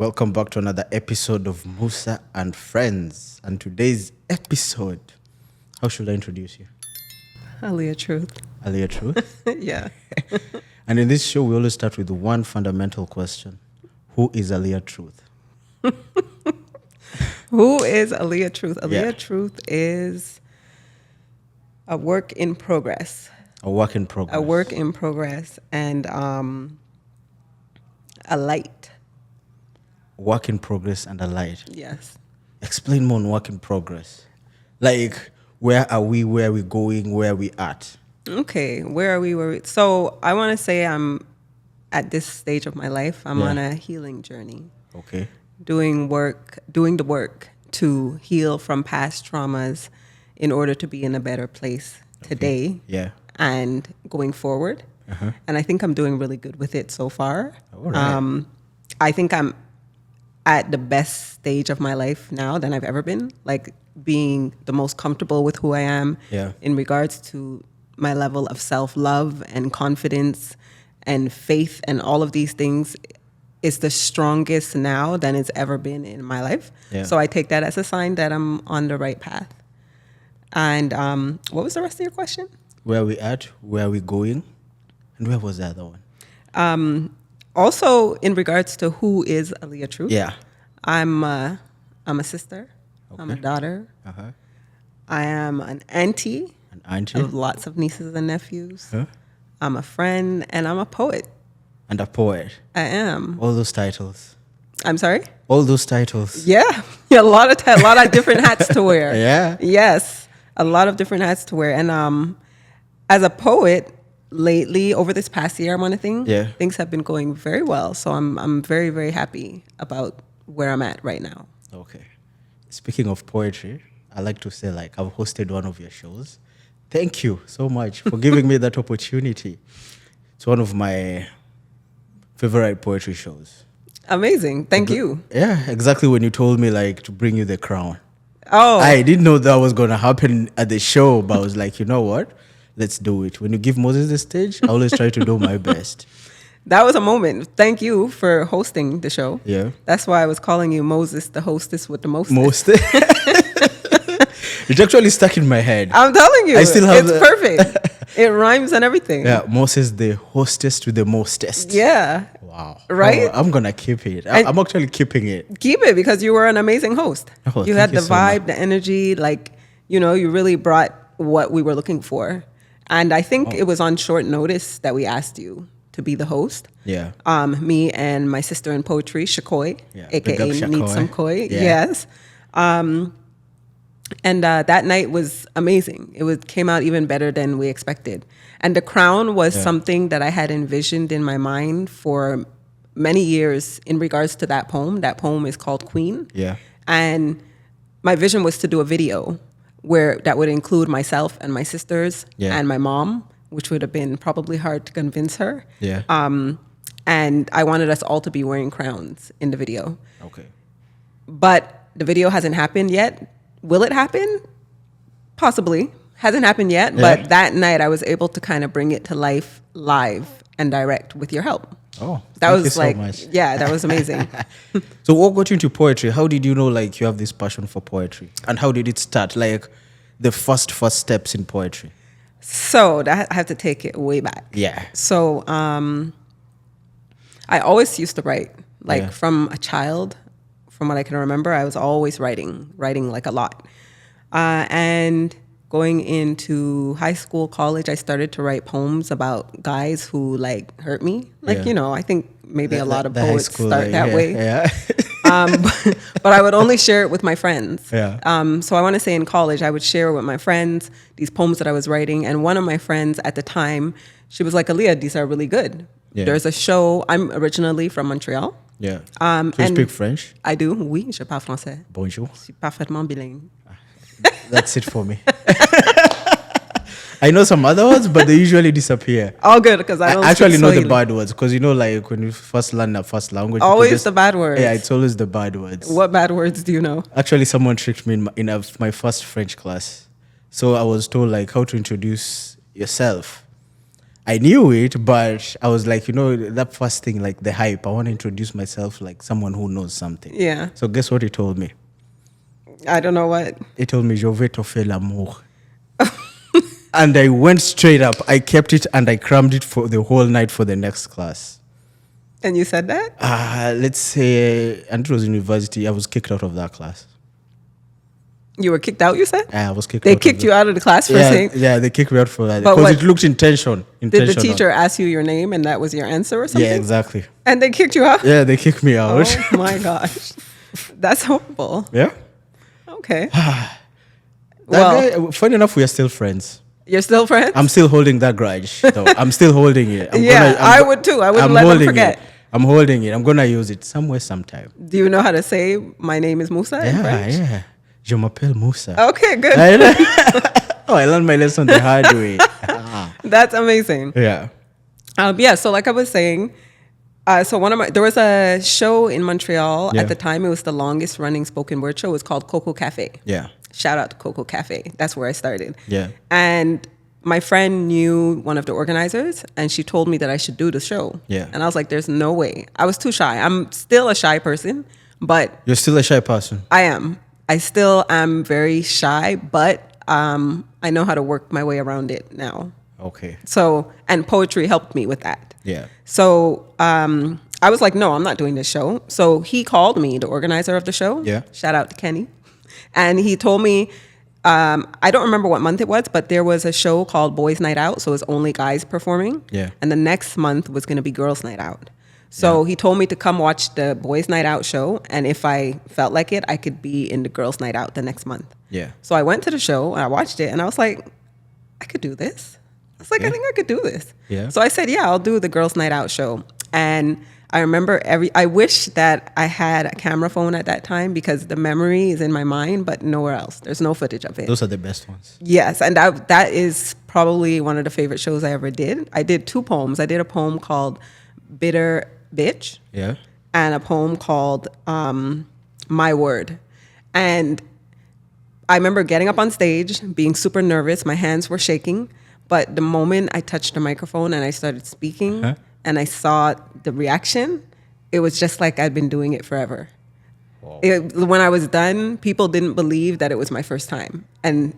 Welcome back to another episode of Musa and Friends. And today's episode, how should I introduce you? Aliyah Truth. Aliyah Truth? Yeah. And in this show, we always start with one fundamental question. Who is Aliyah Truth? Who is Aliyah Truth? Aliyah Yeah. Truth is a work in progress. A work in progress. A work in progress and a light. Work in progress and a light. Yes. Explain more on work in progress. Like, where are we? Where are we going? Where are we at? Okay. Where are we? So I want to say I'm at this stage of my life. I'm on a healing journey. Okay. Doing the work to heal from past traumas in order to be in a better place today. Yeah. And going forward. Uh-huh. And I think I'm doing really good with it so far. All right. I think I'm at the best stage of my life now than I've ever been, like being the most comfortable with who I am in regards to my level of self-love and confidence and faith and all of these things is the strongest now than it's ever been in my life. Yeah. So I take that as a sign that I'm on the right path. And what was the rest of your question? Where are we at? Where are we going? And where was the other one? Also, in regards to who is Aliyah Truth, Yeah. I'm a sister. I'm a daughter. Uh-huh. I am an auntie. An auntie. Of lots of nieces and nephews. Huh? I'm a friend, and I'm a poet. And a poet. I am. All those titles. I'm sorry? All those titles. Yeah. A lot of different hats to wear. Yeah. Yes. A lot of different hats to wear. And as a poet, lately, over this past year, I want to think, things have been going very well. So I'm very, very happy about where I'm at right now. Okay. Speaking of poetry, I like to say, like, I've hosted one of your shows. Thank you so much for giving me that opportunity. It's one of my favorite poetry shows. Amazing. Thank you. Yeah, exactly when you told me, like, to bring you the crown. Oh. I didn't know that was going to happen at the show, but I was like, you know what? Let's do it. When you give Moses the stage, I always try to do my best. That was a moment. Thank you for hosting the show. Yeah. That's why I was calling you Moses, the hostess with the mostest. Most. It actually stuck in my head. I'm telling you, I still have it's perfect. It rhymes and everything. Yeah, Moses, the hostess with the mostest. Yeah. Wow. Right? I'm going to keep it. I'm actually keeping it. Keep it because you were an amazing host. Oh, you had the you so vibe, much. the energy, like, you really brought what we were looking for. And I think it was on short notice that we asked you to be the host. Yeah. Me and my sister in poetry, Shakoy, Big up aka Need Some Koi. Yeah. Yes. And that night was amazing. Came out even better than we expected. And The Crown was something that I had envisioned in my mind for many years in regards to that poem. That poem is called Queen. Yeah. And my vision was to do a video where that would include myself and my sisters and my mom, which would have been probably hard to convince her. Yeah. And I wanted us all to be wearing crowns in the video. Okay. But the video hasn't happened yet. Will it happen? Possibly. Hasn't happened yet. But that night I was able to kind of bring it to life live and direct with your help. Oh, that thank was you so like, much. yeah, that was amazing. So what got you into poetry? How did you know, like, you have this passion for poetry? And how did it start? Like, the first steps in poetry? So I have to take it way back. Yeah. So I always used to write, like from a child, from what I can remember, I was always writing like a lot. And going into high school, college, I started to write poems about guys who like hurt me. Like, I think maybe a lot of poets start that way. Yeah. But I would only share it with my friends. Yeah. So I want to say in college, I would share with my friends these poems that I was writing. And one of my friends at the time, she was like, Aliyah, these are really good. Yeah. There's a show. I'm originally from Montreal. Yeah. So you speak French? I do. Oui, je parle français. Bonjour. Je suis parfaitement bilingue. That's it for me. I know some other words, but they usually disappear. All good, because I don't actually speak know the Swahili. bad words, because like when you first learn a first language, Always the bad words. Yeah, it's always the bad words. What bad words do you know? Actually, someone tricked me in my first French class. So I was told, like, how to introduce yourself. I knew it, but I was like, that first thing, like the hype. I want to introduce myself like someone who knows something. Yeah. So guess what he told me? I don't know what. He told me, "Je vais te faire l'amour." And I went straight up. I kept it and I crammed it for the whole night for the next class. And you said that? Let's say, and it was university. I was kicked out of that class. You were kicked out, you said? I was kicked They out. kicked you out of the class for saying? Yeah, they kicked me out for that. But Because what- it looked intentional. Did the teacher ask you your name and that was your answer or something? Yeah, exactly. And they kicked you out? Yeah, they kicked me out. Oh my gosh. That's horrible. Yeah. Okay. That Well, guy, funny enough, we are still friends. you're still friends? I'm still holding that grudge, though. I'm still holding it. I would too. I wouldn't let them holding forget. it. I'm holding it. I'm going to use it somewhere sometime. Do you know how to say my name is Musa in French? Yeah. Je m'appelle Musa. Okay, good. I learned my lesson the hard way. That's amazing. Yeah. Yeah, so like I was saying, there was a show in Montreal Yeah. at the time. It was the longest running spoken word show. It was called Coco Cafe. Yeah. Shout out to Coco Cafe. That's where I started. Yeah. And my friend knew one of the organizers and she told me that I should do the show. Yeah. And I was like, there's no way. I was too shy. I'm still a shy person, but You're still a shy person. I am. I still am very shy, but I know how to work my way around it now. Okay. So, and poetry helped me with that. Yeah. So I was like, no, I'm not doing this show. So he called me, the organizer of the show. Yeah. Shout out to Kenny. And he told me, I don't remember what month it was, but there was a show called Boys Night Out. So it was only guys performing. Yeah. And the next month was going to be Girls Night Out. So he told me to come watch the Boys Night Out show. And if I felt like it, I could be in the Girls Night Out the next month. Yeah. So I went to the show and I watched it and I was like, I could do this. I was like, Yeah. I think I could do this. Yeah. So I said, yeah, I'll do the Girls Night Out show. And I remember I wish that I had a camera phone at that time because the memory is in my mind, but nowhere else. There's no footage of it. Those are the best ones. Yes, and that is probably one of the favorite shows I ever did. I did 2 poems. I did a poem called Bitter Bitch. Yeah. And a poem called My Word. And I remember getting up on stage, being super nervous. My hands were shaking. But the moment I touched the microphone and I started speaking and I saw the reaction, it was just like I'd been doing it forever. Wow. When I was done, people didn't believe that it was my first time. And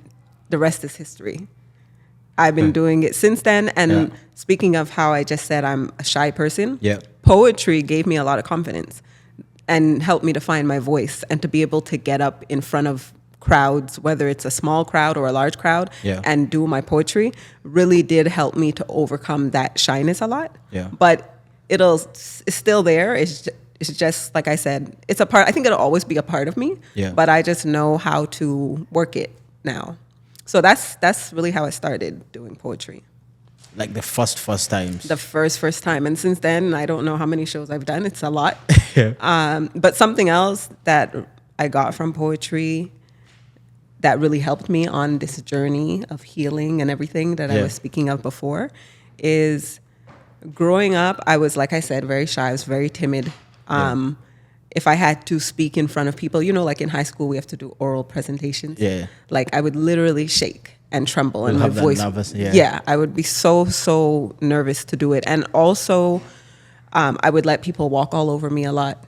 the rest is history. I've been doing it since then. And speaking of how I just said I'm a shy person, poetry gave me a lot of confidence and helped me to find my voice and to be able to get up in front of crowds, whether it's a small crowd or a large crowd, and do my poetry really did help me to overcome that shyness a lot. Yeah. But it's still there. It's just, like I said, it's a part. I think it'll always be a part of me, but I just know how to work it now. So that's really how I started doing poetry. Like the first times. The first time. And since then, I don't know how many shows I've done. It's a lot. Yeah. But something else that I got from poetry that really helped me on this journey of healing and everything that I was speaking of before is growing up, I was, like I said, very shy. I was very timid. If I had to speak in front of people, like in high school, we have to do oral presentations. Yeah. Like I would literally shake and tremble and my voice. I would be so nervous to do it. And also, I would let people walk all over me a lot.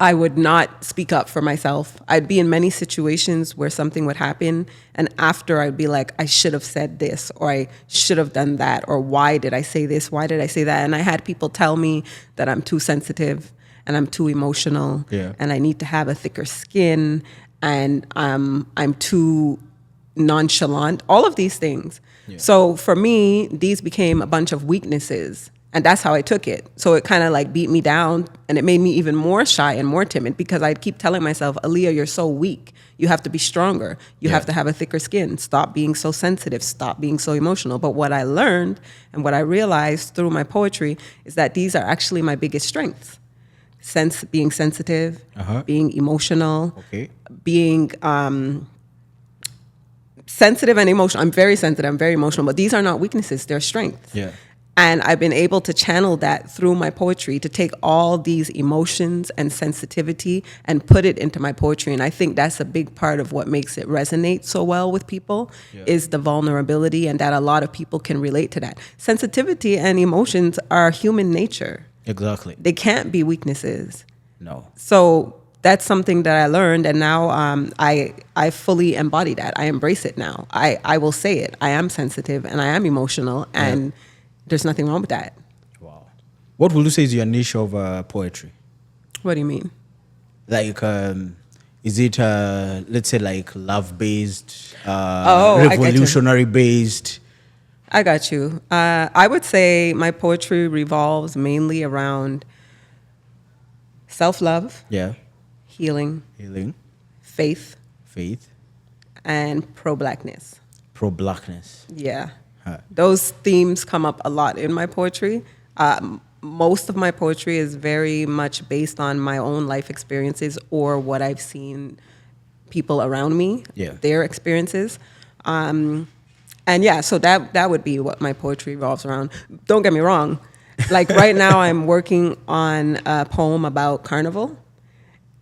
I would not speak up for myself. I'd be in many situations where something would happen, and after I'd be like, I should have said this, or I should have done that, or why did I say this? Why did I say that? And I had people tell me that I'm too sensitive and I'm too emotional, and I need to have a thicker skin, and I'm too nonchalant. All of these things. Yeah. So for me, these became a bunch of weaknesses. And that's how I took it. So it kind of like beat me down and it made me even more shy and more timid because I'd keep telling myself, Aliyah, you're so weak. You have to be stronger. You have to have a thicker skin. Stop being so sensitive. Stop being so emotional. But what I learned and what I realized through my poetry is that these are actually my biggest strengths. Being sensitive, being emotional, being sensitive and emotional. I'm very sensitive. I'm very emotional. But these are not weaknesses. They're strengths. Yeah. And I've been able to channel that through my poetry, to take all these emotions and sensitivity and put it into my poetry. And I think that's a big part of what makes it resonate so well with people, is the vulnerability, and that a lot of people can relate to that. Sensitivity and emotions are human nature. Exactly. They can't be weaknesses. No. So that's something that I learned, and now I fully embody that. I embrace it now. I will say it. I am sensitive and I am emotional, and there's nothing wrong with that. Wow. What would you say is your niche of poetry? What do you mean? Like, is it, let's say, like love-based, I get you. revolutionary-based? I got you. I would say my poetry revolves mainly around self-love, healing, faith, and pro-blackness. Pro-blackness. Yeah. Those themes come up a lot in my poetry. Most of my poetry is very much based on my own life experiences or what I've seen people around me, their experiences. And yeah, so that would be what my poetry revolves around. Don't get me wrong. Like right now I'm working on a poem about Carnival,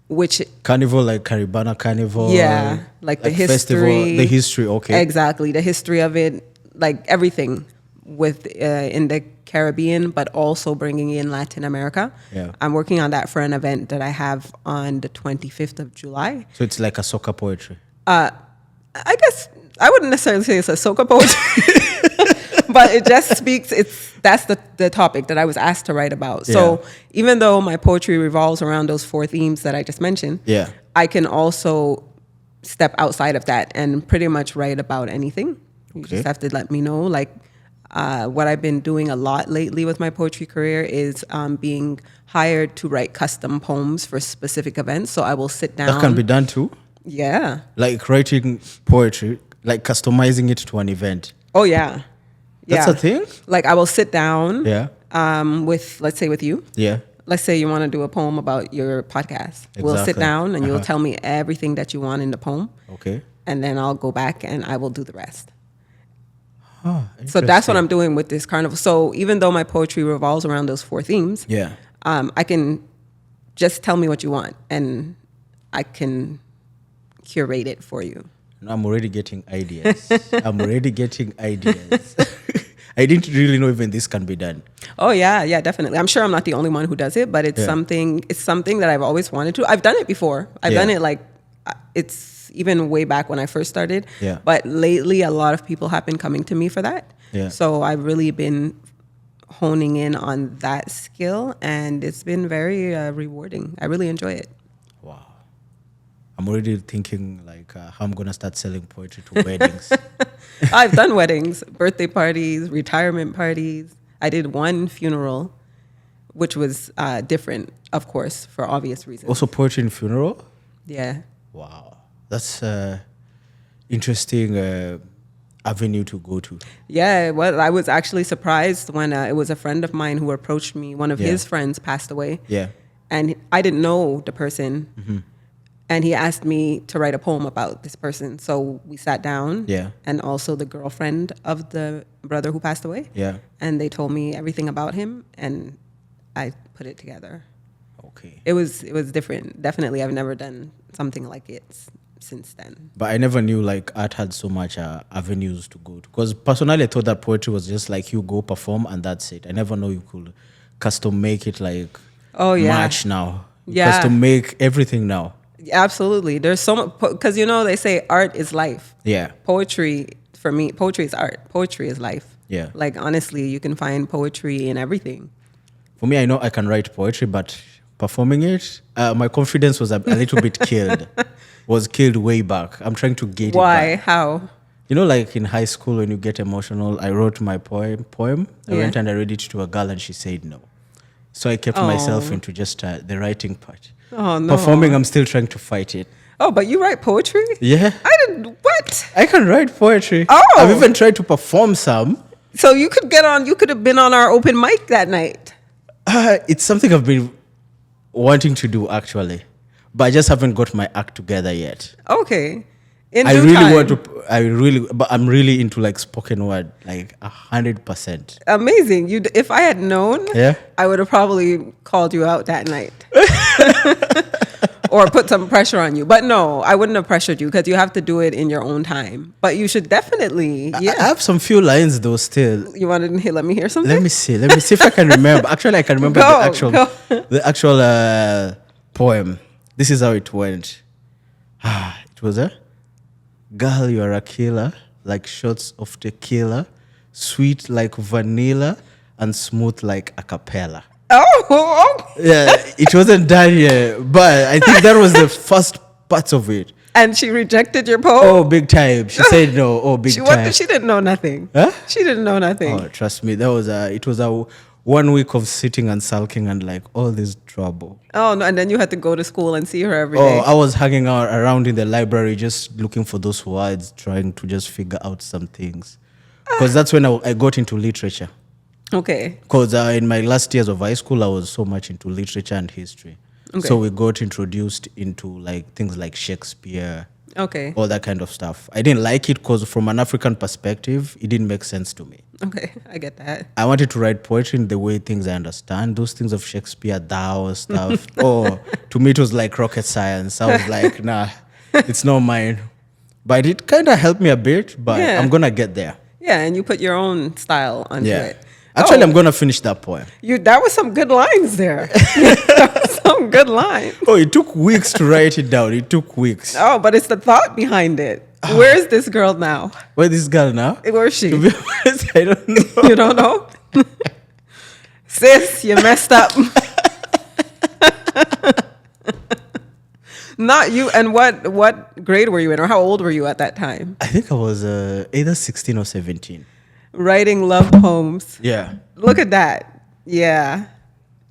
which... Carnival, like Caribbean Carnival? Yeah, like the history. Festival, the history, okay. Exactly, the history of it, like everything with in the Caribbean, but also bringing in Latin America. Yeah. I'm working on that for an event that I have on the 25th of July. So it's like a soca poetry? I guess I wouldn't necessarily say it's a soca poetry, but it just speaks, that's the topic that I was asked to write about. So even though my poetry revolves around those 4 themes that I just mentioned, I can also step outside of that and pretty much write about anything. You just have to let me know. Like what I've been doing a lot lately with my poetry career is being hired to write custom poems for specific events. So I will sit down. That can be done too? Yeah. Like writing poetry, like customizing it to an event. Oh, yeah. That's a thing? Like I will sit down with, let's say with you. Yeah. Let's say you want to do a poem about your podcast. Exactly. We'll sit down and you'll tell me everything that you want in the poem. Okay. And then I'll go back and I will do the rest. Oh, so that's what I'm doing with this carnival. So even though my poetry revolves around those 4 themes, I can just tell me what you want and I can curate it for you. I'm already getting ideas. I didn't really know even this can be done. Oh yeah, definitely. I'm sure I'm not the only one who does it, but it's something that I've always wanted to. I've done it before. I've done it like it's even way back when I first started. Yeah. But lately, a lot of people have been coming to me for that. Yeah. So I've really been honing in on that skill, and it's been very rewarding. I really enjoy it. Wow. I'm already thinking like how I'm going to start selling poetry to weddings. I've done weddings, birthday parties, retirement parties. I did one funeral, which was different, of course, for obvious reasons. Also poetry in funeral? Yeah. Wow. That's interesting avenue to go to. Yeah, well, I was actually surprised when it was a friend of mine who approached me. One of his friends passed away. Yeah. And I didn't know the person. Mm-hmm. And he asked me to write a poem about this person. So we sat down. Yeah. And also the girlfriend of the brother who passed away. Yeah. And they told me everything about him, and I put it together. Okay. It was different. Definitely, I've never done something like it since then. But I never knew like art had so much avenues to go to. Because personally, I thought that poetry was just like you go perform and that's it. I never know you could custom make it like match now. Custom make everything now. Absolutely. There's so much, because they say art is life. Yeah. Poetry, for me, poetry is art. Poetry is life. Yeah. Like honestly, you can find poetry in everything. For me, I know I can write poetry, but performing it, my confidence was a little bit killed. Was killed way back. I'm trying to get it back. Why? How? Like in high school when you get emotional, I wrote my poem. I went and I read it to a girl and she said no. So I kept myself into just the writing part. Oh, no. Performing, I'm still trying to fight it. Oh, but you write poetry? Yeah. What? I can write poetry. Oh. I've even tried to perform some. So you could have been on our open mic that night. It's something I've been wanting to do actually, but I just haven't got my act together yet. Okay. In I due really time. want to. But I'm really into like spoken word, like 100%. Amazing. If I had known, Yeah. I would have probably called you out that night. Or put some pressure on you. But no, I wouldn't have pressured you because you have to do it in your own time. But you should definitely, I have some few lines though still. You wanted to let me hear something? Let me see if I can remember. Actually, I can remember the actual poem. This is how it went. It was a girl, you're a killer, like shots of tequila, sweet like vanilla, and smooth like a cappella. Oh, Yeah, it wasn't done yet, but I think that was the first part of it. and she rejected your poem? Oh, big time. She said no. Oh, big time. She didn't know nothing. Huh? She didn't know nothing. Oh, trust me, it was a 1 week of sitting and sulking and like all this trouble. Oh, no, and then you had to go to school and see her every day. Oh, I was hanging out around in the library just looking for those words, trying to just figure out some things. Because that's when I got into literature. Okay. Because in my last years of high school, I was so much into literature and history. Okay. So we got introduced into like things like Shakespeare, Okay. all that kind of stuff. I didn't like it because from an African perspective, it didn't make sense to me. Okay. I get that. I wanted to write poetry in the way things I understand. Those things of Shakespeare, thou stuff. Oh, to me, it was like rocket science. I was like, nah, it's not mine. But it kind of helped me a bit, but Yeah. I'm going to get there. Yeah, and you put your own style onto it. Actually, I'm going to finish that poem. That was some good lines there. That was some good lines. Oh, it took weeks to write it down. It took weeks. Oh, but it's the thought behind it. Where is this girl now? Where is this girl now? Where is she? To be honest, I don't know. You don't know? Sis, you messed up. Not you. And what grade were you in, or how old were you at that time? I think I was either 16 or 17. Writing love poems. Yeah. Look at that. Yeah.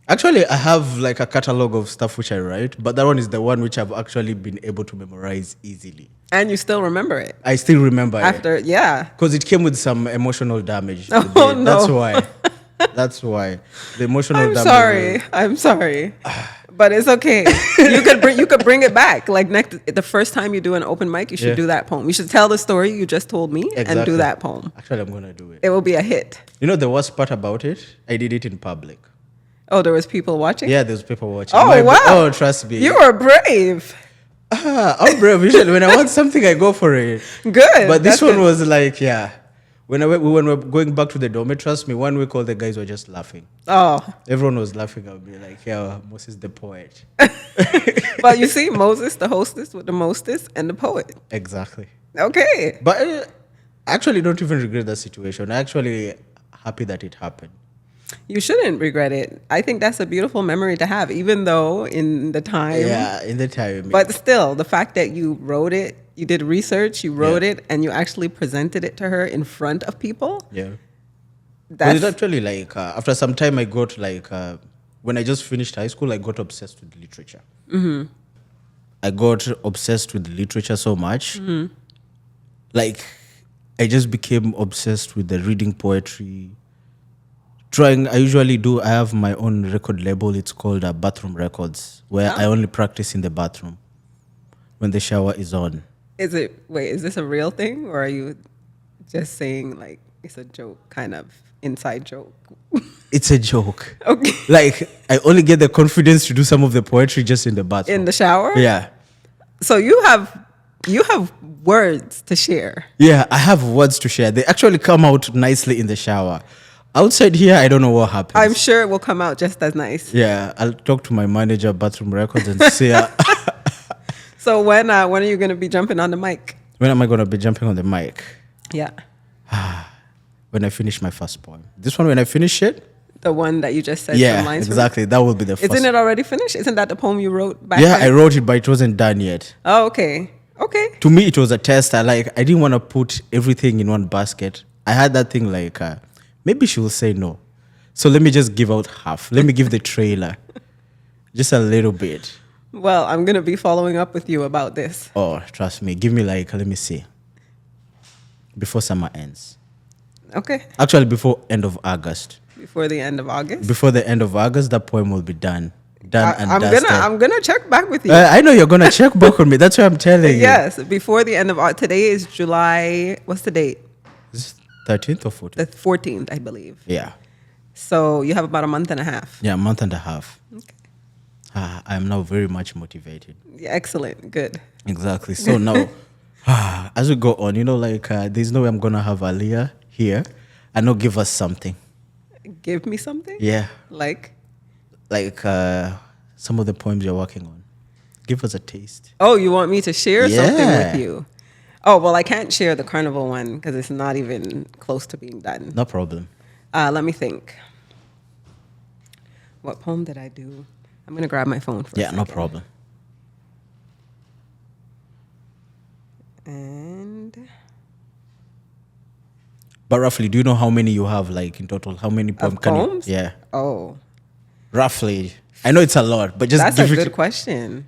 Actually, I have like a catalog of stuff which I write, but that one is the one which I've actually been able to memorize easily. And you still remember it? I still remember After, yeah. because it came with some emotional damage. Oh, no. That's why. That's why. The emotional damage. I'm sorry. But it's okay. You could bring it back. Like the first time you do an open mic, you should do that poem. You should tell the story you just told me and do that poem. Actually, I'm going to do it. It will be a hit. You know the worst part about it? I did it in public. Oh, there was people watching? Yeah, there's people watching. Oh, wow. Oh, trust me. You were brave. I'm brave. Usually when I want something, I go for it. Good. But this one was like, yeah. When we were going back to the dorm, trust me, 1 week all the guys were just laughing. Oh. Everyone was laughing at me like, yeah, Moses the poet. But you see, Moses, the hostess with the mostest, and the poet. Exactly. Okay. But I actually don't even regret that situation. I'm actually happy that it happened. You shouldn't regret it. I think that's a beautiful memory to have, even though in the time. Yeah, in the time. But still, the fact that you wrote it, you did research, you wrote it, and you actually presented it to her in front of people. Yeah. That's It's actually like, after some time, I got like, when I just finished high school, I got obsessed with literature. Mm-hmm. I got obsessed with literature so much. Mm-hmm. Like, I just became obsessed with the reading poetry. I usually I have my own record label. It's called Bathroom Records, where I only practice in the bathroom when the shower is on. is this a real thing, or are you just saying like it's a joke, kind of inside joke? It's a joke. Okay. Like, I only get the confidence to do some of the poetry just in the bathroom. In the shower? Yeah. So you have words to share. Yeah, I have words to share. They actually come out nicely in the shower. Outside here, I don't know what happens. I'm sure it will come out just as nice. Yeah, I'll talk to my manager, Bathroom Records, and say, So when are you going to be jumping on the mic? when am I going to be jumping on the mic? Yeah. When I finish my first poem. This one, when I finish it? The one that you just said some Yeah, lines exactly. That will be the first. Isn't it already finished? Isn't that the poem you wrote back Yeah, then? I wrote it, but it wasn't done yet. Oh, okay. Okay. To me, it was a test. I didn't want to put everything in one basket. I had that thing like, maybe she will say no. So let me just give out half. Let me give the trailer. Just a little bit. Well, I'm going to be following up with you about this. Oh, trust me. Give me like, let me see. Before summer ends. Okay. Actually, before end of August. Before the end of August? Before the end of August, that poem will be done. done and dusted. I'm gonna check back with you. I know you're gonna check back on me. That's why I'm telling you. Yes, before the end of today is July. What's the date? Is it 13th or 14th? The 14th, I believe. Yeah. So you have about a month and a half. Yeah, a month and a half. Okay. I am now very much motivated. Yeah, excellent. Good. Exactly. So now, as we go on, there's no way I'm gonna have Aliyah here and not give us something. Give me something? Yeah. Like some of the poems you're working on. Give us a taste. Oh, you want me to share something with you? Oh, well, I can't share the Carnival one because it's not even close to being done. No problem. Let me think. What poem did I do? I'm going to grab my phone for a second. No problem. And... But roughly, do you know how many you have, like, in total? How many poems? Yeah. Oh. Roughly. I know it's a lot, but just... That's a good question.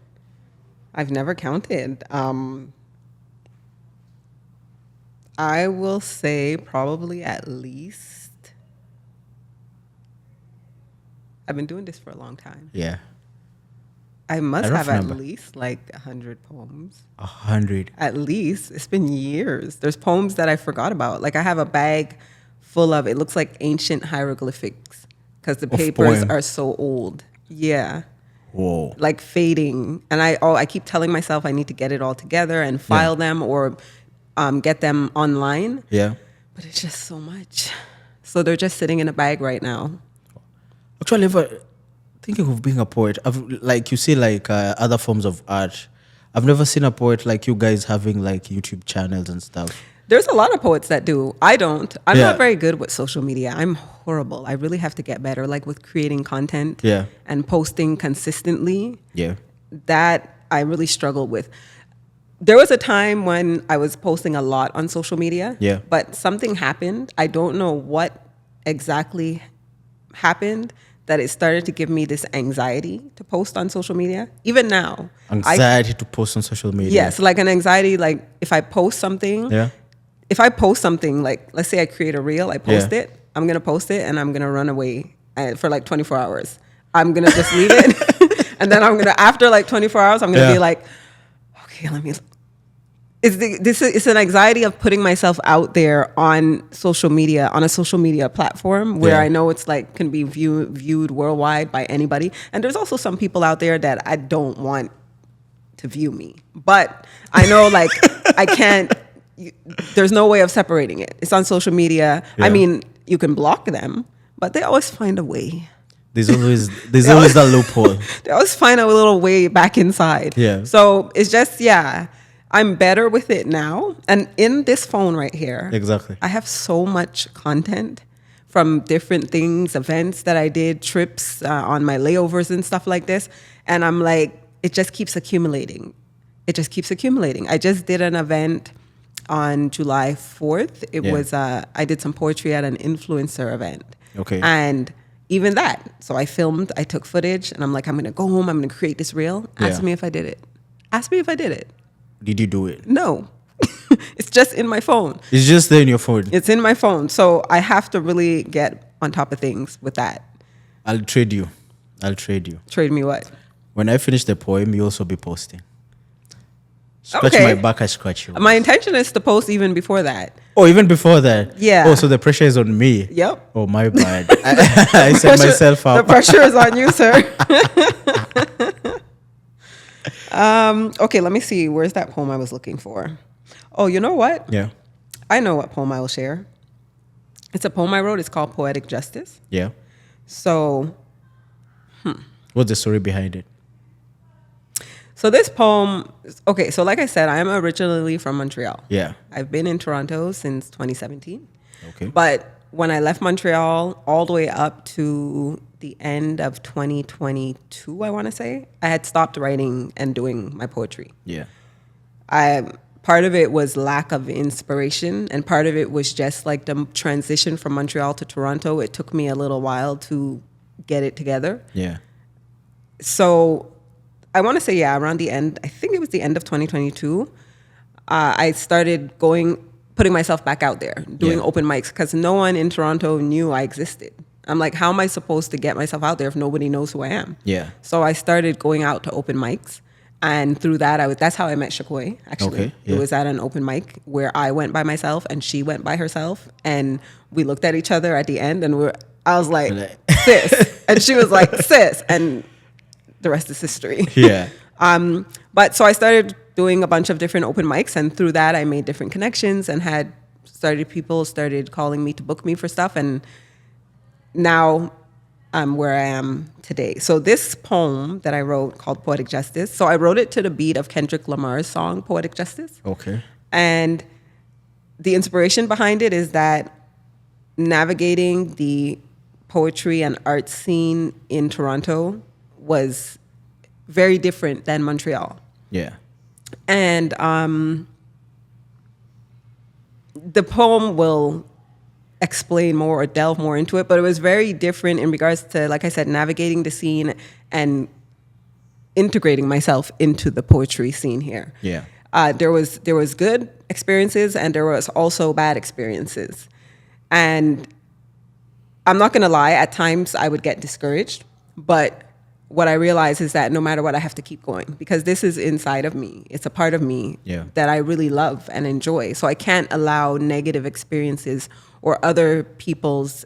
I've never counted. I will say probably at least... I've been doing this for a long time. Yeah. I must have at least like 100 poems. 100? At least. It's been years. There's poems that I forgot about. Like I have a bag full of, it looks like ancient hieroglyphics because the papers are so old. Yeah. Whoa. Like fading. And I keep telling myself I need to get it all together and file them or get them online. Yeah. But it's just so much. So they're just sitting in a bag right now. Actually, thinking of being a poet, like you see, like other forms of art, I've never seen a poet like you guys having like YouTube channels and stuff. There's a lot of poets that do. I don't. I'm not very good with social media. I'm horrible. I really have to get better, like with creating content and posting consistently. Yeah. That I really struggled with. There was a time when I was posting a lot on social media. Yeah. But something happened. I don't know what exactly happened that it started to give me this anxiety to post on social media. Even now. Anxiety to post on social media. Yes, like an anxiety, like if I post something, like let's say I create a reel, I post it, I'm gonna post it and I'm gonna run away for like 24 hours. I'm gonna just leave it. And then after like 24 hours, I'm gonna be like, okay, let me... It's an anxiety of putting myself out there on social media, on a social media platform where I know it's like can be viewed worldwide by anybody. And there's also some people out there that I don't want to view me. But I know like I can't, there's no way of separating it. It's on social media. Yeah. I mean, you can block them, but they always find a way. There's always that loophole. They always find a little way back inside. Yeah. So it's just, I'm better with it now. And in this phone right here, exactly, I have so much content from different things, events that I did, trips on my layovers and stuff like this. And I'm like, it just keeps accumulating. It just keeps accumulating. I just did an event on July 4th. It was, I did some poetry at an influencer event. Okay. And even that. So I filmed, I took footage, and I'm like, I'm going to go home, I'm going to create this reel. Ask me if I did it. Ask me if I did it. Did you do it? No. It's just in my phone. It's just there in your phone? It's in my phone. So I have to really get on top of things with that. I'll trade you. Trade me what? When I finish the poem, you'll also be posting. Scratch my back, I scratch yours. My intention is to post even before that. Oh, even before that? Yeah. Oh, so the pressure is on me? Yep. Oh, my bad. I set myself up. The pressure is on you, sir. Okay, let me see. Where's that poem I was looking for? Oh, you know what? Yeah. I know what poem I will share. It's a poem I wrote. It's called Poetic Justice. Yeah. So, what's the story behind it? So this poem, okay, so like I said, I am originally from Montreal. Yeah. I've been in Toronto since 2017. Okay. But when I left Montreal all the way up to the end of 2022, I want to say, I had stopped writing and doing my poetry. Yeah. Part of it was lack of inspiration, and part of it was just like the transition from Montreal to Toronto. It took me a little while to get it together. Yeah. So I want to say, around the end, I think it was the end of 2022, I started putting myself back out there, doing open mics, because no one in Toronto knew I existed. I'm like, how am I supposed to get myself out there if nobody knows who I am? Yeah. So I started going out to open mics. And through that, that's how I met Shakoi, actually. Okay, yeah. It was at an open mic where I went by myself and she went by herself. And we looked at each other at the end and I was like, sis. And she was like, sis. And the rest is history. Yeah. But so I started doing a bunch of different open mics. And through that, I made different connections and people started calling me to book me for stuff. And now I'm where I am today. So this poem that I wrote called Poetic Justice, so I wrote it to the beat of Kendrick Lamar's song, Poetic Justice. Okay. And the inspiration behind it is that navigating the poetry and art scene in Toronto was very different than Montreal. Yeah. And the poem will explain more or delve more into it, but it was very different in regards to, like I said, navigating the scene and integrating myself into the poetry scene here. Yeah. There was good experiences and there was also bad experiences. And I'm not going to lie, at times I would get discouraged, but what I realize is that no matter what, I have to keep going because this is inside of me. It's a part of me that I really love and enjoy. So I can't allow negative experiences or other people's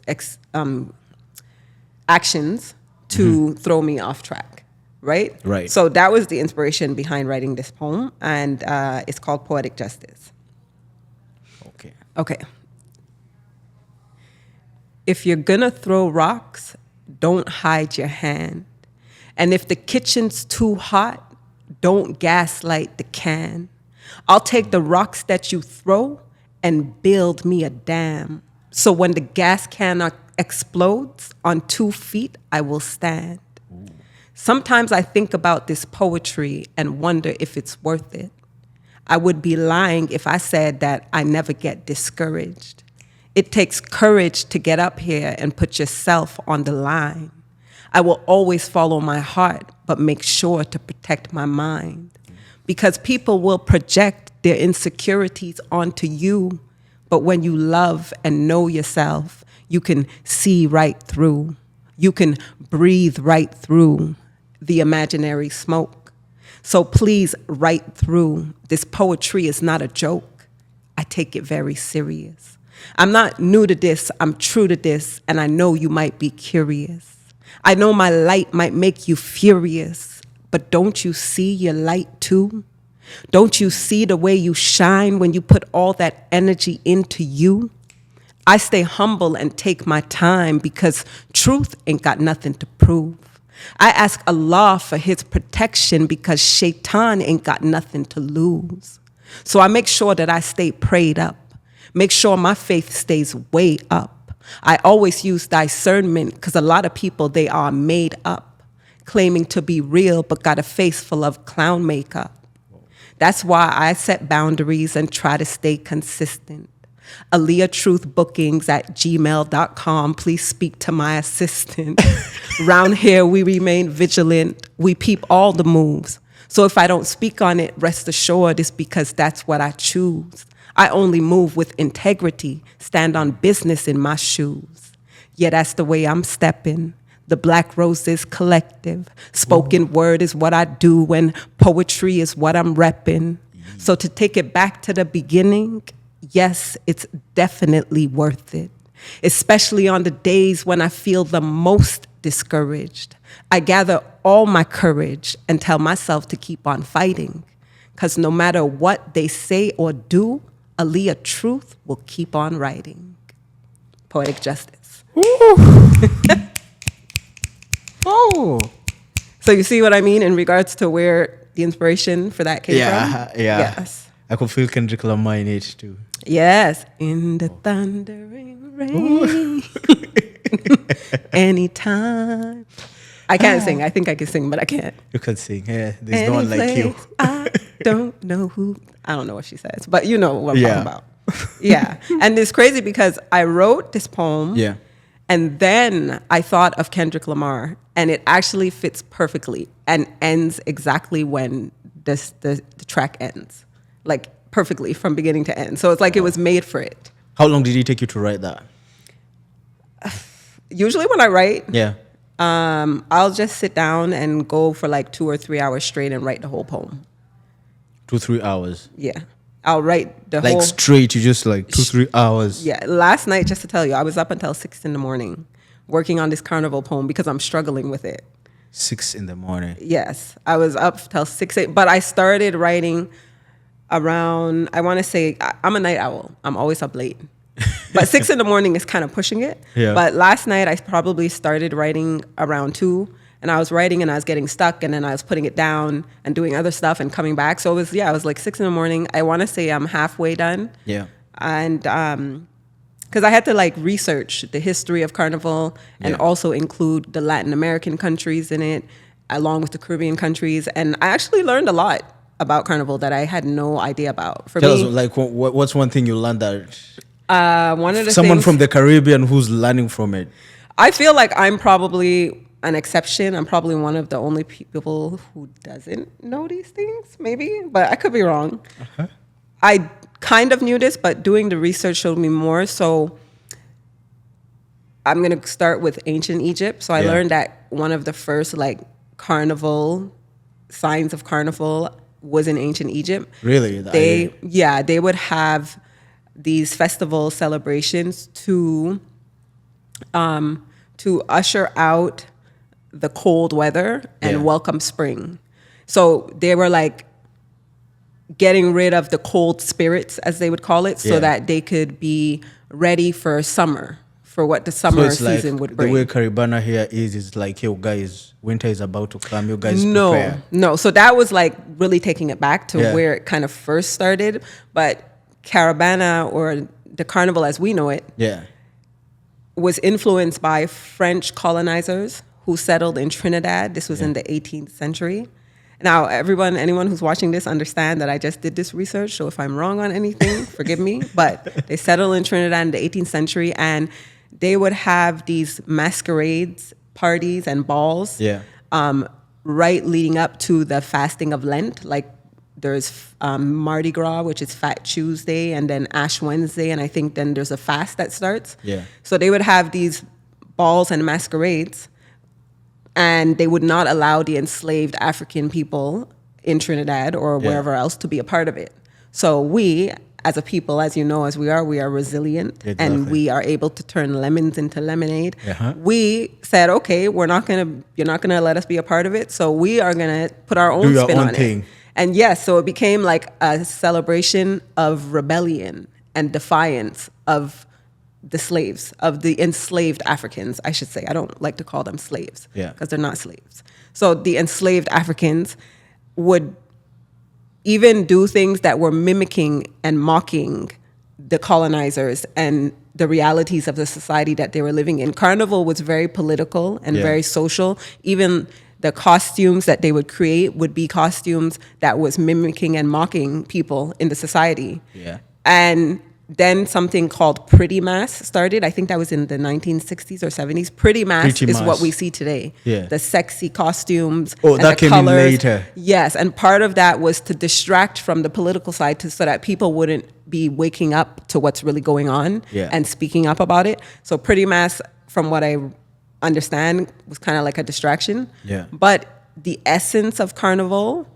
actions to throw me off track, right? Right. So that was the inspiration behind writing this poem, and it's called Poetic Justice. Okay. If you're gonna throw rocks, don't hide your hand. And if the kitchen's too hot, don't gaslight the can. I'll take the rocks that you throw and build me a dam. So when the gas can explodes, on 2 feet I will stand. Ooh. Sometimes I think about this poetry and wonder if it's worth it. I would be lying if I said that I never get discouraged. It takes courage to get up here and put yourself on the line. I will always follow my heart, but make sure to protect my mind. Because people will project their insecurities onto you. But when you love and know yourself, you can see right through. You can breathe right through the imaginary smoke. So please, right through. This poetry is not a joke. I take it very serious. I'm not new to this, I'm true to this, and I know you might be curious. I know my light might make you furious, but don't you see your light too? Don't you see the way you shine when you put all that energy into you? I stay humble and take my time because truth ain't got nothing to prove. I ask Allah for his protection because Shaitan ain't got nothing to lose. So I make sure that I stay prayed up. Make sure my faith stays way up. I always use discernment because a lot of people, they are made up, claiming to be real but got a face full of clown makeup. That's why I set boundaries and try to stay consistent. Aliyah Truth bookings at gmail.com. Please speak to my assistant. Round here, we remain vigilant. We peep all the moves. So if I don't speak on it, rest assured it's because that's what I choose. I only move with integrity, stand on business in my shoes. Yeah, that's the way I'm stepping. The Black Roses Collective. Spoken word is what I do and poetry is what I'm repping. So to take it back to the beginning, yes, it's definitely worth it. Especially on the days when I feel the most discouraged. I gather all my courage and tell myself to keep on fighting. Because no matter what they say or do, Aliyah Truth will keep on writing. Poetic Justice. Oh. So you see what I mean in regards to where the inspiration for that came from? Yeah. Yes. I could feel Kendrick Lamar in it too. Yes. In the thundering rain. Anytime. I can't sing. I think I can sing, but I can't. You can sing. Yeah. There's no one like you. I don't know who. I don't know what she says, but you know what I'm talking about. Yeah. And it's crazy because I wrote this poem. Yeah. And then I thought of Kendrick Lamar, and it actually fits perfectly and ends exactly when the track ends, like perfectly from beginning to end. So it's like it was made for it. How long did it take you to write that? usually when I write, Yeah. I'll just sit down and go for like 2 or 3 hours straight and write the whole poem. 2-3 hours. Yeah. I'll write the Like whole... straight, you just like 2-3 hours. Yeah. Last night, just to tell you, I was up until 6 in the morning working on this Carnival poem because I'm struggling with it. 6 in the morning. Yes. I was up till 6, 8, but I started writing around, I want to say, I'm a night owl. I'm always up late. But 6 in the morning is kind of pushing it. Yeah. But last night I probably started writing around 2, and I was writing and I was getting stuck, and then I was putting it down and doing other stuff and coming back. So it was like 6 in the morning. I want to say I'm halfway done. Yeah. And because I had to like research the history of Carnival and also include the Latin American countries in it, along with the Caribbean countries. And I actually learned a lot about Carnival that I had no idea about. Tell us, like, what's one thing you learned that one of the someone things, from the Caribbean who's learning from it? I feel like I'm probably an exception. I'm probably one of the only people who doesn't know these things, maybe, but I could be wrong. Uh-huh. I kind of knew this, but doing the research showed me more. So I'm going to start with ancient Egypt. So I learned that one of the first like carnival signs of carnival was in ancient Egypt. Really? They would have these festival celebrations to usher out the cold weather and welcome spring. So they were like getting rid of the cold spirits, as they would call it, so that they could be ready for summer, for what the summer season would bring. The way Caribana here is like, yo guys, winter is about to come, you guys prepare. No. So that was like really taking it back to where it kind of first started. But Caribana, or the Carnival as we know it, was influenced by French colonizers who settled in Trinidad. This was in the 18th century. Now, anyone who's watching this, understand that I just did this research, so if I'm wrong on anything, forgive me. But they settled in Trinidad in the 18th century, and they would have these masquerades, parties, and balls right leading up to the fasting of Lent. Like there's Mardi Gras, which is Fat Tuesday, and then Ash Wednesday, and I think then there's a fast that starts. Yeah. So they would have these balls and masquerades, and they would not allow the enslaved African people in Trinidad or wherever else to be a part of it. So we, as a people, as you know, as we are resilient, and we are able to turn lemons into lemonade. We said, okay, you're not gonna let us be a part of it, so we are gonna put our own spin on it. And yes, so it became like a celebration of rebellion and defiance of the slaves, of the enslaved Africans, I should say. I don't like to call them slaves because they're not slaves. So the enslaved Africans would even do things that were mimicking and mocking the colonizers and the realities of the society that they were living in. Carnival was very political and very social. Even the costumes that they would create would be costumes that was mimicking and mocking people in the society. And then something called Pretty Mass started. I think that was in the 1960s or 70s. Pretty Mass is what we see today. The sexy costumes. Oh, that came in later. Yes, and part of that was to distract from the political side so that people wouldn't be waking up to what's really going on and speaking up about it. So Pretty Mass, from what I understand, was kind of like a distraction. But the essence of Carnival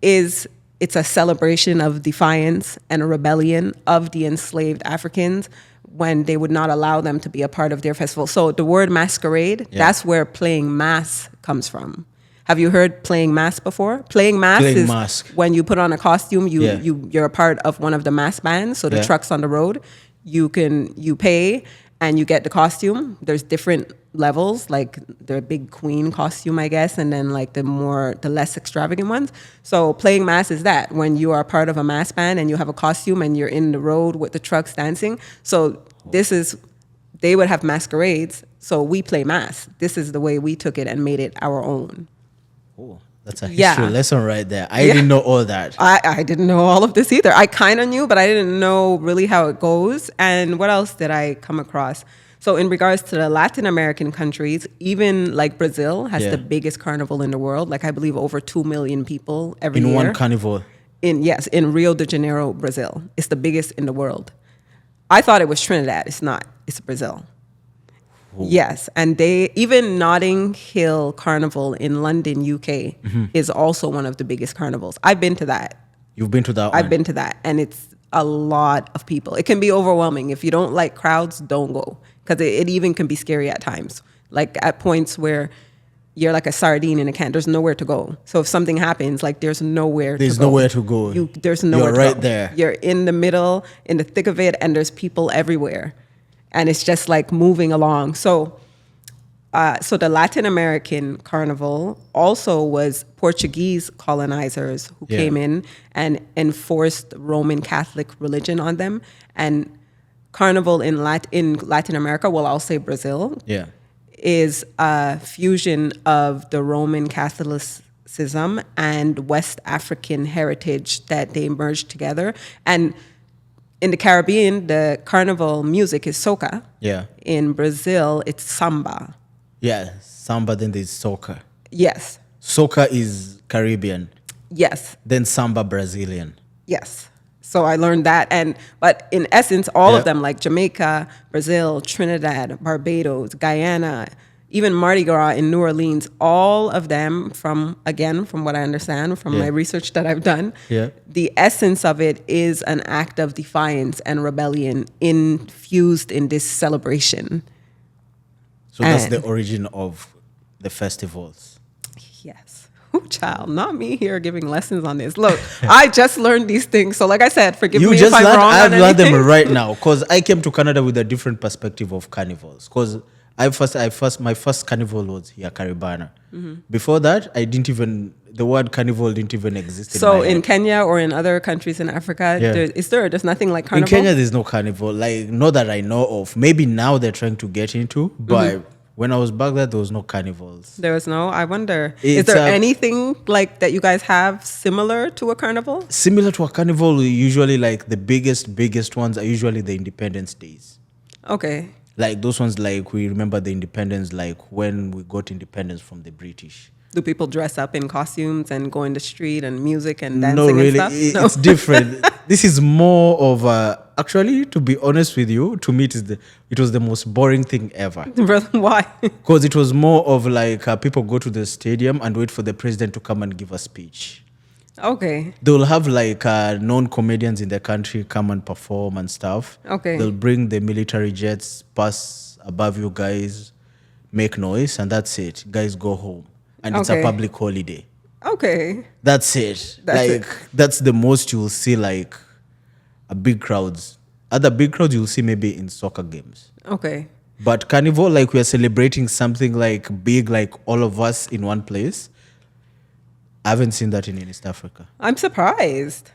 is, it's a celebration of defiance and a rebellion of the enslaved Africans when they would not allow them to be a part of their festival. So the word masquerade, that's where playing mass comes from. Have you heard playing mass before? Playing mass when you put on a costume, you're a part of one of the mass bands. So the trucks on the road, you pay and you get the costume. There's different levels, like the big queen costume, I guess, and then like the less extravagant ones. So playing mass is that, when you are part of a mass band and you have a costume and you're in the road with the trucks dancing. So they would have masquerades, so we play mass. This is the way we took it and made it our own. Oh, that's a history lesson right there. I didn't know all that. I didn't know all of this either. I kind of knew, but I didn't know really how it goes. And what else did I come across? So in regards to the Latin American countries, even like Brazil has the biggest carnival in the world. Like I believe over 2 million people every year. In one carnival? In Rio de Janeiro, Brazil. It's the biggest in the world. I thought it was Trinidad. It's not. It's Brazil. Yes, and even Notting Hill Carnival in London, UK, is also one of the biggest carnivals. I've been to that. You've been to that one? I've been to that, and it's a lot of people. It can be overwhelming. If you don't like crowds, don't go, because it even can be scary at times. Like at points where you're like a sardine in a can. There's nowhere to go. So if something happens, like there's nowhere to go. There's nowhere to go. You're right there. You're in the middle, in the thick of it, and there's people everywhere. And it's just like moving along. So the Latin American carnival also was Portuguese colonizers who came in and enforced Roman Catholic religion on them. And carnival in Latin America, well, I'll say Brazil, is a fusion of the Roman Catholicism and West African heritage that they merged together. And in the Caribbean, the carnival music is soca. Yeah. In Brazil, it's samba. Yeah, samba, then there's soca. Yes. Soca is Caribbean. Yes. Then samba, Brazilian. Yes. So I learned that. But in essence, all of them, like Jamaica, Brazil, Trinidad, Barbados, Guyana, even Mardi Gras in New Orleans, all of them from what I understand from my research that I've done, the essence of it is an act of defiance and rebellion infused in this celebration. So that's the origin of the festivals. Yes. Ooh, child, not me here giving lessons on this. Look, I just learned these things. So like I said, forgive me if I'm wrong on anything. I've learned them right now because I came to Canada with a different perspective of carnivals. Because my first carnival was here, Caribbean. Before that, the word carnival didn't even exist. So in Kenya or in other countries in Africa, there's nothing like carnival? In Kenya, there's no carnival, like not that I know of. Maybe now they're trying to get into, but when I was back there was no carnivals. There was no? I wonder. Is there anything like that you guys have similar to a carnival? Similar to a carnival, usually like the biggest ones are usually the Independence Days. Okay. Like those ones, like we remember the independence, like when we got independence from the British. Do people dress up in costumes and go in the street and music and dancing and stuff? No, it's different. This is more of actually, to be honest with you, to me it was the most boring thing ever. Why? Because it was more of like people go to the stadium and wait for the president to come and give a speech. Okay. They'll have like known comedians in the country come and perform and stuff. Okay. They'll bring the military jets, pass above you guys, make noise, and that's it. Guys go home. And it's a public holiday. Okay. That's it. That's the most you'll see, like a big crowds. Other big crowds you'll see maybe in soccer games. Okay. But Carnival, like we are celebrating something like big, like all of us in one place. I haven't seen that in East Africa. I'm surprised.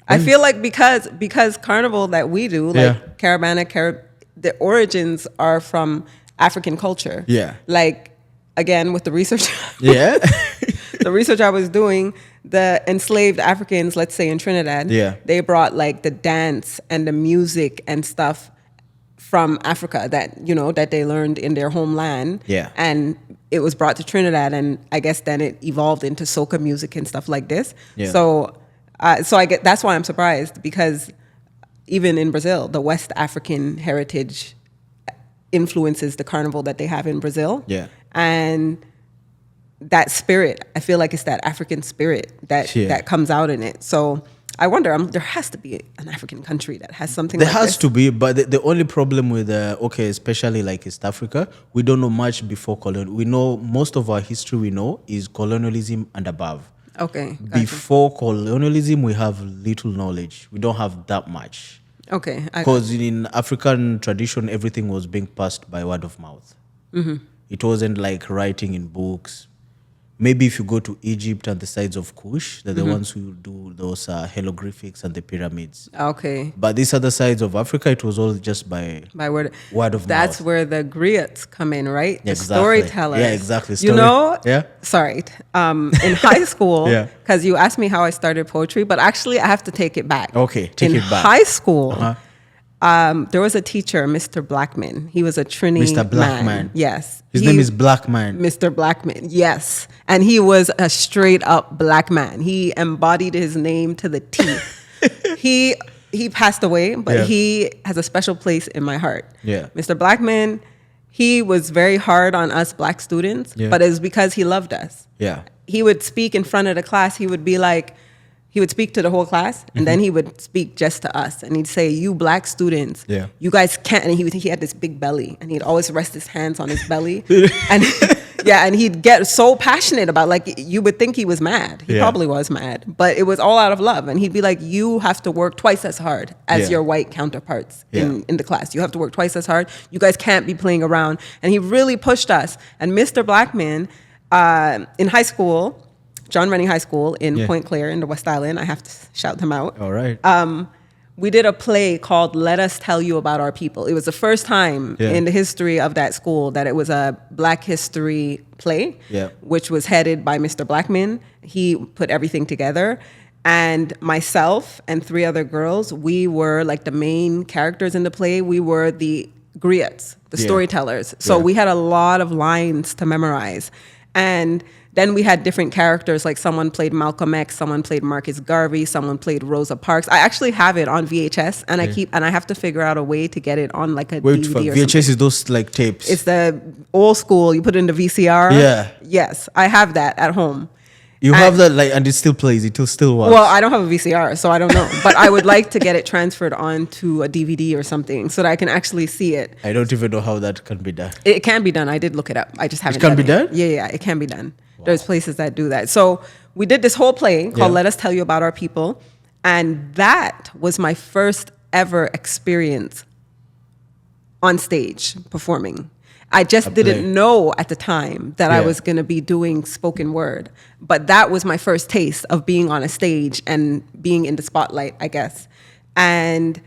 I feel like because Carnival that we do, like Caribbean, the origins are from African culture. Yeah. Like, again, with the research. The research I was doing, the enslaved Africans, let's say in Trinidad, they brought like the dance and the music and stuff from Africa that they learned in their homeland. Yeah. And it was brought to Trinidad, and I guess then it evolved into soca music and stuff like this. Yeah. So I get that's why I'm surprised, because even in Brazil, the West African heritage influences the carnival that they have in Brazil. Yeah. And that spirit, I feel like it's that African spirit that comes out in it. So I wonder, there has to be an African country that has something like this. There has to be, but the only problem with, especially like East Africa, we don't know much before colonialism. We know most of our history is colonialism and above. Okay. Gotcha. Before colonialism, we have little knowledge. We don't have that much. Okay. Because in African tradition, everything was being passed by word of mouth. It wasn't like writing in books. Maybe if you go to Egypt and the sides of Kush, they're the ones who do those hieroglyphics and the pyramids. Okay. But these other sides of Africa, it was all just by word of mouth. That's where the griots come in, right? The exactly. Storytellers. Yeah, exactly. Sorry. In high school, because you asked me how I started poetry, but actually I have to take it back. Okay, take it back. In high school, there was a teacher, Mr. Blackman. He was a Trini Mr. Blackman. Man. Yes. His name is Blackman. Mr. Blackman, yes. And he was a straight up black man. He embodied his name to the T. He passed away, but he has a special place in my heart. Yeah. Mr. Blackman, he was very hard on us black students, but it was because he loved us. Yeah. He would speak in front of the class. He would be like, he would speak to the whole class, and then he would speak just to us. And he'd say, you black students, you guys can't. And he had this big belly, and he'd always rest his hands on his belly. And and he'd get so passionate about, like, you would think he was mad. He probably was mad, but it was all out of love. And he'd be like, you have to work twice as hard as your white counterparts in the class. You have to work twice as hard. You guys can't be playing around. And he really pushed us. And Mr. Blackman, in high school, John Rennie High School in Point Claire in the West Island, I have to shout them out. All right. We did a play called Let Us Tell You About Our People. It was the first time in the history of that school that it was a Black history play, which was headed by Mr. Blackman. He put everything together. And myself and 3 other girls, we were like the main characters in the play. We were the griots, the storytellers. So we had a lot of lines to memorize. And then we had different characters, like someone played Malcolm X, someone played Marcus Garvey, someone played Rosa Parks. I actually have it on VHS, and I have to figure out a way to get it on like a DVD or VHS something. is those like tapes. It's the old school. You put it in the VCR. Yeah. Yes, I have that at home. You have that, like, and it still plays. It still works. Well, I don't have a VCR, so I don't know. But I would like to get it transferred onto a DVD or something so that I can actually see it. I don't even know how that can be done. It can be done. I did look it up. I just haven't. It can be done? Yeah, it can be done. Wow. There's places that do that. So we did this whole play called Let Us Tell You About Our People. And that was my first ever experience on stage performing. I just didn't know at the time that I was going to be doing spoken word. But that was my first taste of being on a stage and being in the spotlight, I guess. And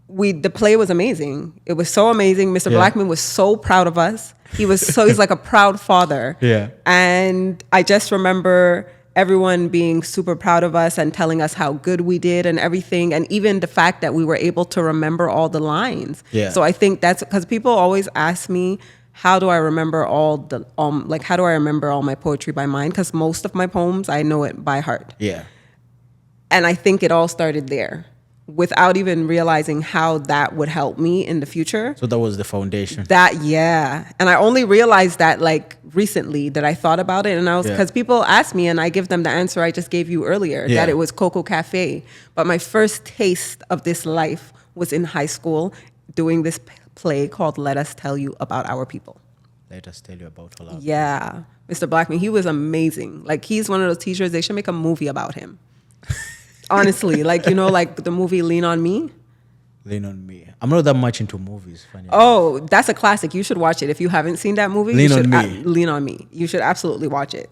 the play was amazing. It was so amazing. Mr. Blackman was so proud of us. He's like a proud father. Yeah. And I just remember everyone being super proud of us and telling us how good we did and everything. And even the fact that we were able to remember all the lines. Yeah. So I think that's because people always ask me, how do I remember all the, how do I remember all my poetry by mind? Because most of my poems, I know it by heart. Yeah. And I think it all started there without even realizing how that would help me in the future. So that was the foundation. And I only realized that like recently that I thought about it, and I was, because people ask me and I give them the answer I just gave you earlier, that it was Coco Cafe. But my first taste of this life was in high school doing this play called Let Us Tell You About Our People. Let us tell you about all our people. Yeah. Mr. Blackman, he was amazing. Like, he's one of those teachers, they should make a movie about him. Honestly, like, you know, like the movie Lean on Me. Lean on Me. I'm not that much into movies. Funny oh, that's a classic. You should watch it. If you haven't seen that movie, Lean on Me. Lean on Me. You should absolutely watch it.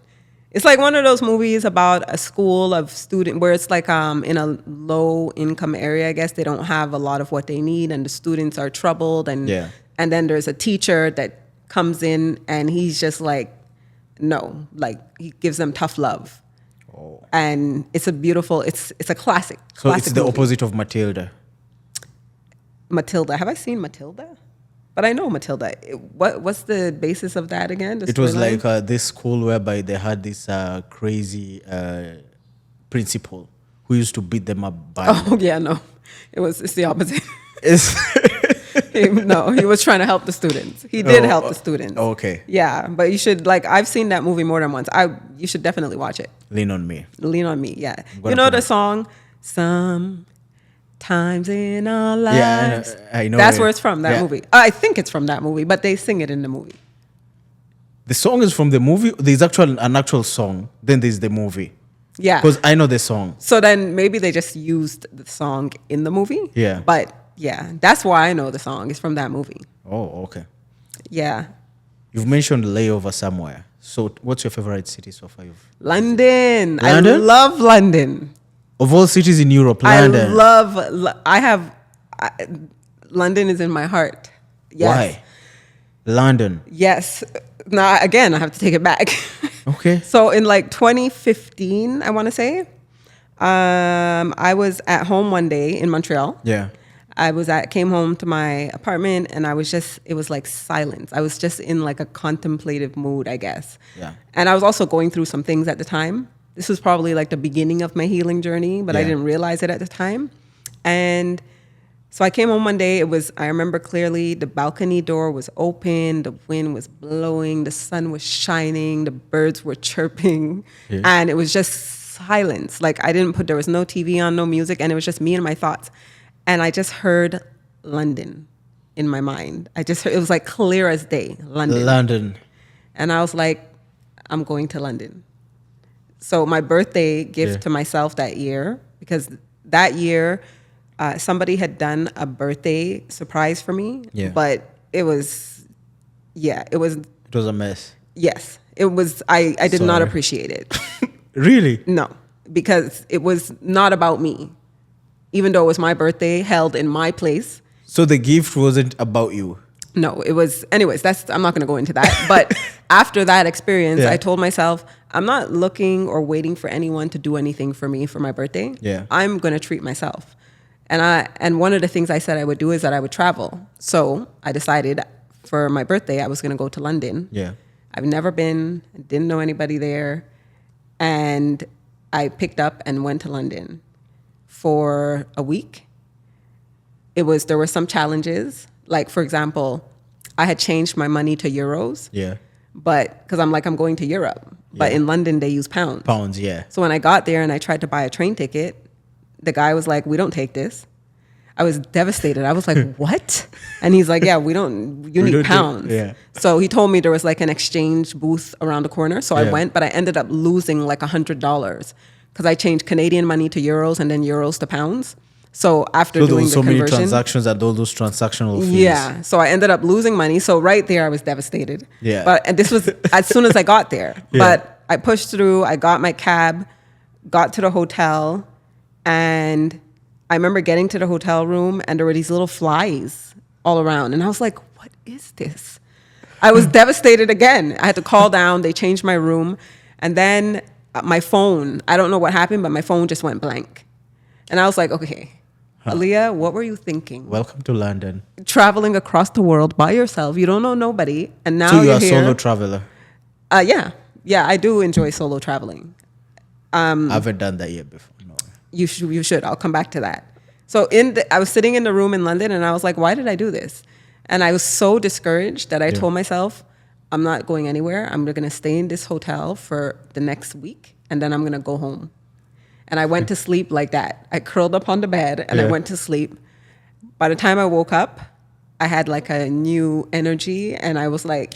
It's like one of those movies about a school of student where it's like in a low income area. I guess they don't have a lot of what they need, and the students are troubled. And then there's a teacher that comes in, and he's just like, no, like he gives them tough love. Oh. And it's a beautiful, it's a classic. So classic it's the movie. opposite of Matilda. Matilda. Have I seen Matilda? But I know Matilda. What's the basis of that again? It was like this school whereby they had this crazy principal who used to beat them up. Oh yeah, no, it's the opposite. No, he was trying to help the students. He did help the students. Okay. Yeah, but you should, like, I've seen that movie more than once. You should definitely watch it. Lean on Me. Lean on Me. Yeah. You know the song, Sometimes in Our Lives. Yeah, I know. That's where it's from. That movie. I think it's from that movie, but they sing it in the movie. The song is from the movie. There's an actual song. Then there's the movie. Yeah. Because I know the song. So then maybe they just used the song in the movie. Yeah. But yeah, that's why I know the song. It's from that movie. Oh, okay. Yeah. You've mentioned layover somewhere. So what's your favorite city so far? London. London? I love London. Of all cities in Europe, London. London is in my heart. Yes. Why? London. Yes. Now, again, I have to take it back. Okay. So in like 2015, I want to say, I was at home one day in Montreal. Yeah. Came home to my apartment, and it was like silence. I was just in like a contemplative mood, I guess. Yeah. And I was also going through some things at the time. This was probably like the beginning of my healing journey, but I didn't realize it at the time. And So I came home one day. I remember clearly, the balcony door was open, the wind was blowing, the sun was shining, the birds were chirping, and it was just silence. Like there was no TV on, no music, and it was just me and my thoughts. And I just heard London in my mind. It was like clear as day, London. And I was like, I'm going to London. So my birthday gift to myself that year, because that year, somebody had done a birthday surprise for me, but it was a mess. Yes, it was. I did not appreciate it. Really? No, because it was not about me, even though it was my birthday held in my place. So the gift wasn't about you? No, it was. Anyways, I'm not going to go into that. But after that experience, I told myself, I'm not looking or waiting for anyone to do anything for me for my birthday. Yeah. I'm going to treat myself. And one of the things I said I would do is that I would travel. So I decided for my birthday, I was going to go to London. Yeah. I've never been, didn't know anybody there. And I picked up and went to London for a week. There were some challenges. Like, for example, I had changed my money to euros. Yeah. But because I'm going to Europe. But in London, they use pounds. Pounds, yeah. So when I got there and I tried to buy a train ticket, the guy was like, we don't take this. I was devastated. I was like, what? And he's like, yeah, you need pounds. So he told me there was like an exchange booth around the corner. So I went, but I ended up losing like $100 because I changed Canadian money to euros and then euros to pounds. So after doing the conversion, many transactions at all those transactional fees. Yeah. So I ended up losing money. So right there, I was devastated. Yeah. And this was as soon as I got there. But I pushed through. I got my cab, got to the hotel, and I remember getting to the hotel room and there were these little flies all around. And I was like, what is this? I was devastated again. I had to call down. They changed my room. And then my phone, I don't know what happened, but my phone just went blank. And I was like, okay, Aliyah, what were you thinking? Welcome to London. Traveling across the world by yourself. You don't know nobody. And now so you're a here. Solo traveler? Yeah, I do enjoy solo traveling. I haven't done that yet before. No. You should. I'll come back to that. So I was sitting in the room in London and I was like, why did I do this? And I was so discouraged that I told myself, I'm not going anywhere. I'm going to stay in this hotel for the next week and then I'm going to go home. And I went to sleep like that. I curled up on the bed and I went to sleep. By the time I woke up, I had like a new energy and I was like,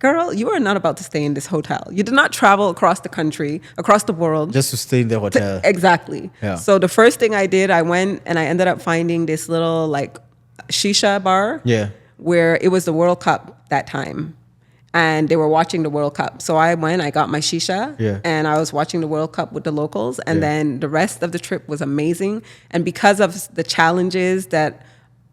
girl, you are not about to stay in this hotel. You did not travel across the country, across the world. Just to stay in the hotel. Exactly. Yeah. So the first thing I did, I went and I ended up finding this little like shisha bar. Yeah. Where it was the World Cup that time. And they were watching the World Cup. So I went, I got my shisha and I was watching the World Cup with the locals. And then the rest of the trip was amazing. And because of the challenges that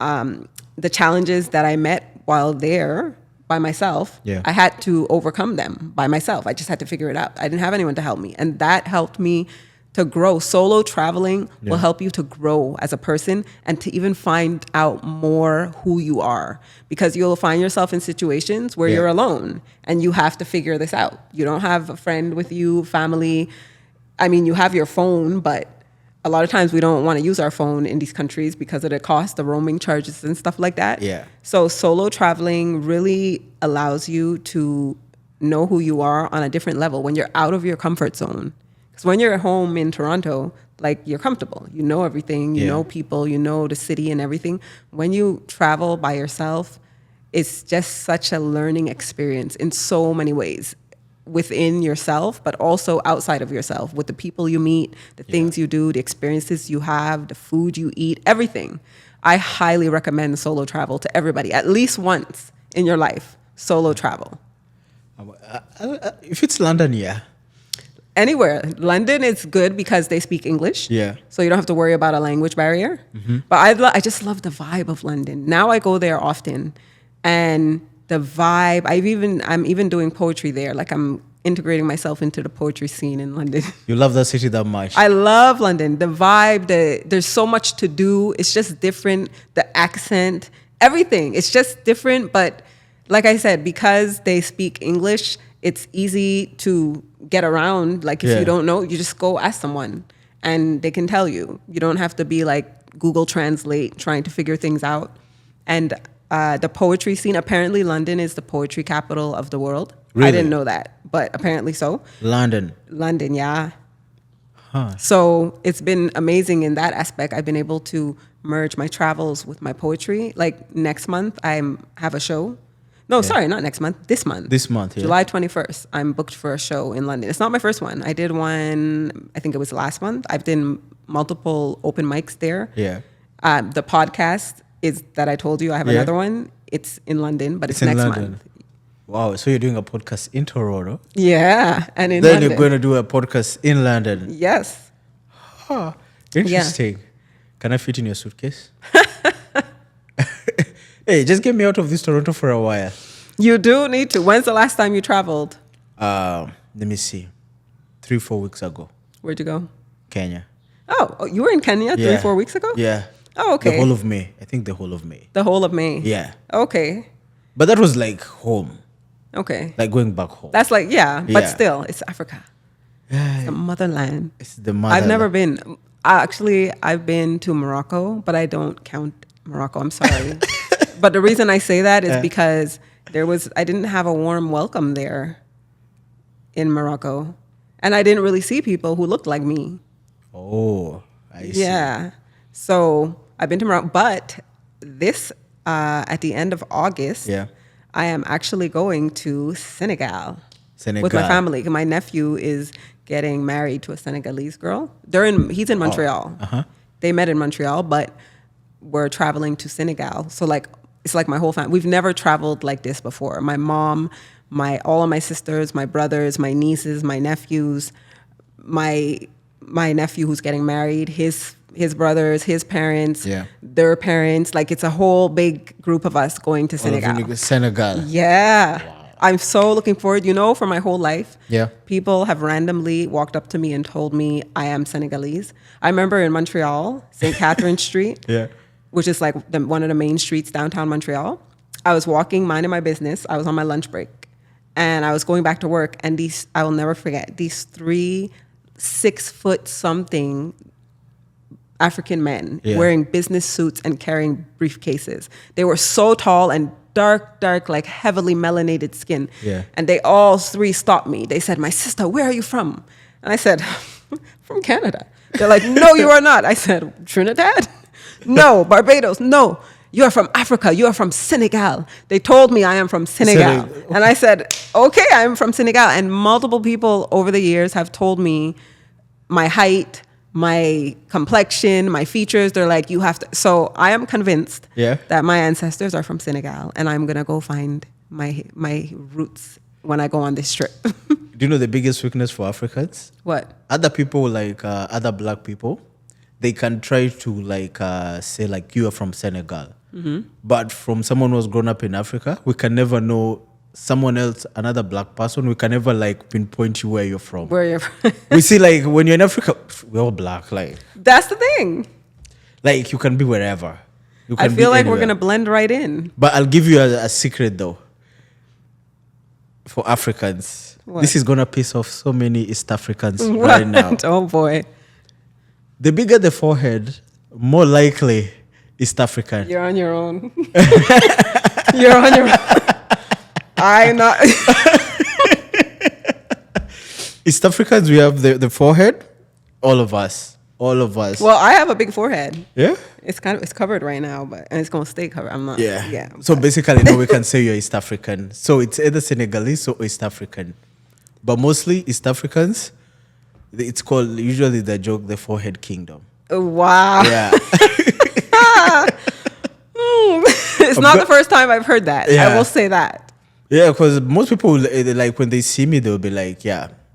I met while there, by myself, I had to overcome them by myself. I just had to figure it out. I didn't have anyone to help me. And that helped me to grow. Solo traveling will help you to grow as a person and to even find out more who you are. Because you'll find yourself in situations where you're alone and you have to figure this out. You don't have a friend with you, family. I mean, you have your phone, but a lot of times we don't want to use our phone in these countries because of the cost, the roaming charges and stuff like that. Yeah. So solo traveling really allows you to know who you are on a different level when you're out of your comfort zone. Because when you're at home in Toronto, like you're comfortable. You know everything. You know people. You know the city and everything. When you travel by yourself, it's just such a learning experience in so many ways. Within yourself, but also outside of yourself, with the people you meet, the things you do, the experiences you have, the food you eat, everything. I highly recommend solo travel to everybody, at least once in your life, solo travel. If it's London, Anywhere. London is good because they speak English. Yeah. So you don't have to worry about a language barrier. Mm-hmm. But I just love the vibe of London. Now I go there often and the vibe, I'm even doing poetry there. Like I'm integrating myself into the poetry scene in London. You love that city that much? I love London. The vibe, there's so much to do. It's just different. The accent, everything. It's just different. But like I said, because they speak English, it's easy to get around. Like if you don't know, you just go ask someone and they can tell you. You don't have to be like Google Translate, trying to figure things out. And the poetry scene, apparently London is the poetry capital of the world. Really? I didn't know that, but apparently so. London, yeah. huh? So it's been amazing in that aspect. I've been able to merge my travels with my poetry. Like next month, I have a show. No, sorry, not next month. This month. This month, yeah. July 21st. I'm booked for a show in London. It's not my first one. I did one, I think it was last month. I've done multiple open mics there. Yeah. The podcast is that I told you. I have another one. It's in London, but it's in next London. month. Wow, so you're doing a podcast in Toronto? Yeah, and in then London. you're going to do a podcast in London? Yes. Huh, interesting. Can I fit in your suitcase? Hey, just get me out of this Toronto for a while. You do need to. When's the last time you traveled? Let me see. 3-4 weeks ago. Where'd you go? Kenya. Oh, you were in Kenya 3-4 weeks ago? Yeah. Oh, okay. The whole of May. I think the whole of May. The whole of May? Yeah. Okay. But that was like home. Okay. Like going back home. That's like, but Yeah. still, it's Africa. It's the motherland. It's the motherland. I've never been. Actually, I've been to Morocco, but I don't count Morocco. I'm sorry. But the reason I say that is because I didn't have a warm welcome there in Morocco. And I didn't really see people who looked like me. Oh, I see. Yeah. So I've been to Morocco, but this, at the end of August, I am actually going to Senegal. With my family. My nephew is getting married to a Senegalese girl. He's in Montreal. They met in Montreal, but we're traveling to Senegal. So it's like my whole family. We've never traveled like this before. My mom, all of my sisters, my brothers, my nieces, my nephews, my nephew who's getting married, his brothers, his parents, their parents. Like it's a whole big group of us going to Senegal. Senegal. Yeah. Wow. I'm so looking forward. For my whole life, people have randomly walked up to me and told me I am Senegalese. I remember in Montreal, St. Catherine Street, which is like one of the main streets downtown Montreal. I was walking, minding my business. I was on my lunch break, and I was going back to work. And I will never forget, these 3 6-foot-something African men wearing business suits and carrying briefcases. They were so tall and dark, like heavily melanated skin. And they all 3 stopped me. They said, "My sister, where are you from?" And I said, "From Canada." They're like, "No, you are not." I said, "Trinidad?" "No, Barbados." "No, you are from Africa. You are from Senegal." They told me I am from Senegal. And I said, "Okay, I am from Senegal." And multiple people over the years have told me my height, my complexion, my features. They're like, you have to. So I am convinced that my ancestors are from Senegal, and I'm gonna go find my roots when I go on this trip. Do you know the biggest weakness for Africans? What? Other people, like other black people, they can try to say like you are from Senegal, but from someone who's grown up in Africa, we can never know someone else, another black person. We can never pinpoint you where you're from. Where you're from? We see when you're in Africa, we're all black. That's the thing. You can be wherever. I feel like we're gonna blend right in. But I'll give you a secret though. For Africans, this is gonna piss off so many East Africans right now. Oh boy! The bigger the forehead, more likely East African. You're on your own. You're on your own. I'm not. East Africans, we have the forehead. All of us. Well, I have a big forehead. Yeah. It's covered right now, and it's gonna stay covered. I'm not. Yeah. So basically, now we can say you're East African. So it's either Senegalese or East African, but mostly East Africans. It's called usually the joke, the forehead kingdom. Wow. Yeah. It's not the first time I've heard that. I will say that. Yeah, because most people, when they see me, they'll be like,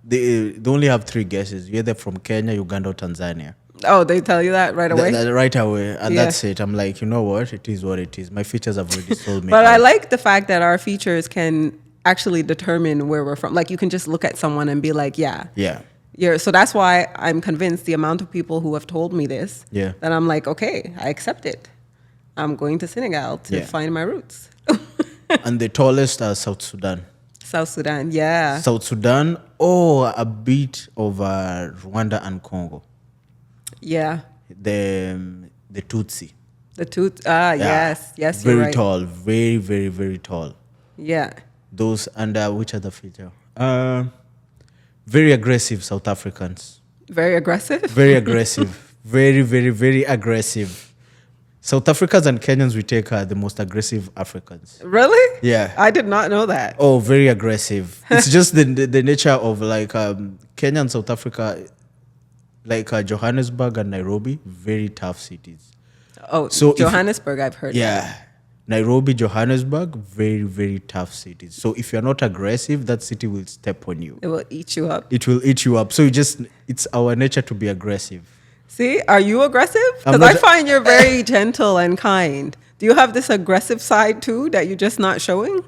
they only have 3 guesses. You're either from Kenya, Uganda, or Tanzania. Oh, they tell you that right away? Right away. And that's it. I'm like, you know what? It is what it is. My features have already sold me. But I like the fact that our features can actually determine where we're from. You can just look at someone and be like, yeah. So that's why I'm convinced the amount of people who have told me this, that I'm like, okay, I accept it. I'm going to Senegal to find my roots. And the tallest are South Sudan. South Sudan, yeah. South Sudan or a bit of Rwanda and Congo. Yeah. The the Tutsi. The tooth. Ah, Yeah. yes, Very you're right. tall. Very, very, very tall. Yeah. Those, and which other feature? Very aggressive South Africans. Very aggressive. Very aggressive. Very, very, very aggressive. South Africans and Kenyans, we take the most aggressive Africans. Really? Yeah. I did not know that. Oh, very aggressive. It's just the nature of like Kenya and South Africa, like Johannesburg and Nairobi, very tough cities. Oh, So Johannesburg, I've heard. Yeah. Nairobi, Johannesburg, very, very tough cities. So if you're not aggressive, that city will step on you. It will eat you up. It will eat you up. So it's our nature to be aggressive. See, are you aggressive? I'm Because not I find you're very gentle and kind. Do you have this aggressive side too that you're just not showing?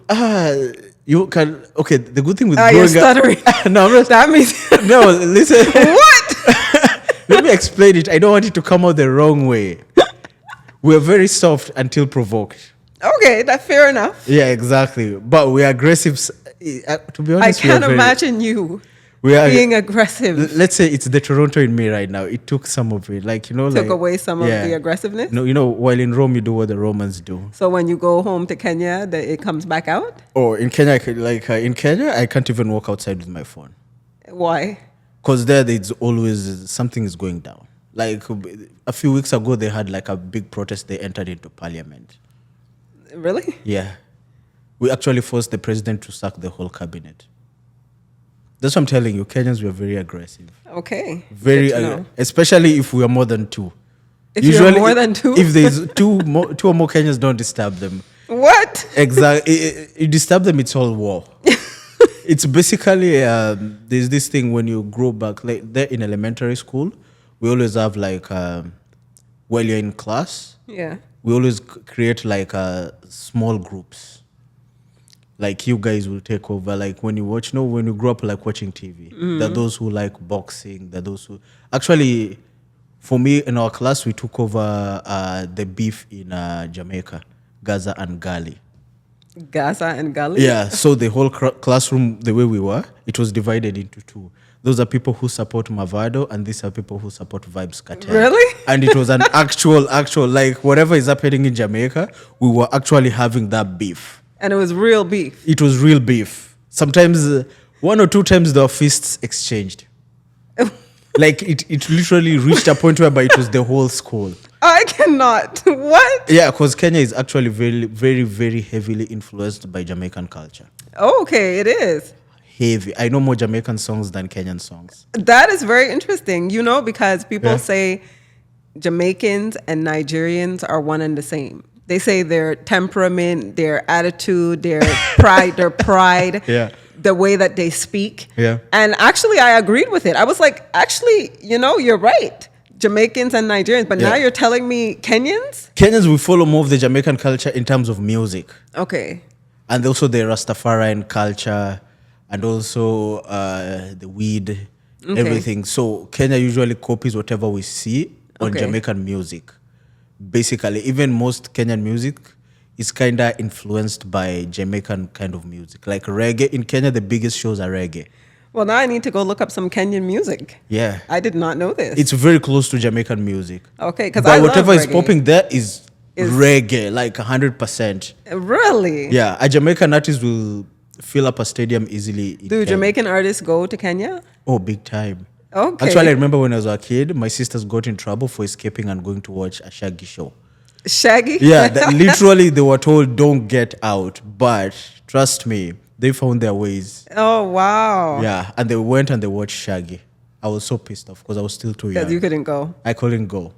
You can, okay, the good thing with You're growing stuttering. up. No, I'm not. That means No, listen. what? Let me explain it. I don't want it to come out the wrong way. We're very soft until provoked. Okay, that's fair enough. Yeah, exactly. But we're aggressive. To be I honest, can't imagine you we are being aggressive. Let's say it's the Toronto in me right now. It took some of it, like Took away some of the aggressiveness. No, while in Rome, you do what the Romans do. So when you go home to Kenya, it comes back out. Or in Kenya, in Kenya, I can't even walk outside with my phone. Why? Because there's always something is going down. Like a few weeks ago, they had like a big protest. They entered into parliament. Really? Yeah. We actually forced the president to sack the whole cabinet. That's what I'm telling you. Kenyans were very aggressive. Okay. Very, Good to know. especially if we are more than two. If you're more than two? If there's two or more Kenyans, don't disturb them. What? Exactly. You disturb them, it's all war. It's basically, there's this thing when you grow back, like there in elementary school, we always have like, while you're in class, Yeah. we always create like small groups. Like you guys will take over. Like when you watch, when you grow up like watching TV, there are those who like boxing, there are those who... Actually, for me, in our class, we took over the beef in Jamaica, Gaza and Gali. Gaza and Gali? Yeah, so the whole classroom, the way we were, it was divided into two. Those are people who support Mavado, and these are people who support Vibes Cartel. Really? And it was an actual, like whatever is happening in Jamaica, we were actually having that beef. And it was real beef. It was real beef. Sometimes, one or two times, the fists exchanged. Like it literally reached a point whereby it was the whole school. I cannot. What? Yeah, because Kenya is actually very, very, very heavily influenced by Jamaican culture. Okay, it is. Heavy. I know more Jamaican songs than Kenyan songs. That is very interesting, because people say Jamaicans and Nigerians are one and the same. They say their temperament, their attitude, their pride, the way that they speak. Yeah. And actually, I agreed with it. I was like, actually, you're right. Jamaicans and Nigerians. But now you're telling me Kenyans? Kenyans will follow more of the Jamaican culture in terms of music. Okay. And also the Rastafarian culture and also the weed, everything. So Kenya usually copies whatever we see on Jamaican music. Basically, even most Kenyan music is kind of influenced by Jamaican kind of music. Like reggae. In Kenya, the biggest shows are reggae. Well, now I need to go look up some Kenyan music. Yeah. I did not know this. It's very close to Jamaican music. Okay, because But whatever is popping there is reggae, like 100%. Really? Yeah, a Jamaican artist will fill up a stadium easily. Do Jamaican artists go to Kenya? Oh, big time. Okay. Actually, I remember when I was a kid, my sisters got in trouble for escaping and going to watch a Shaggy show. Shaggy? Yeah, literally they were told, don't get out. But trust me, they found their ways. Oh, wow. Yeah, and they went and they watched Shaggy. I was so pissed off because I was still too young. Because you couldn't go. I couldn't go.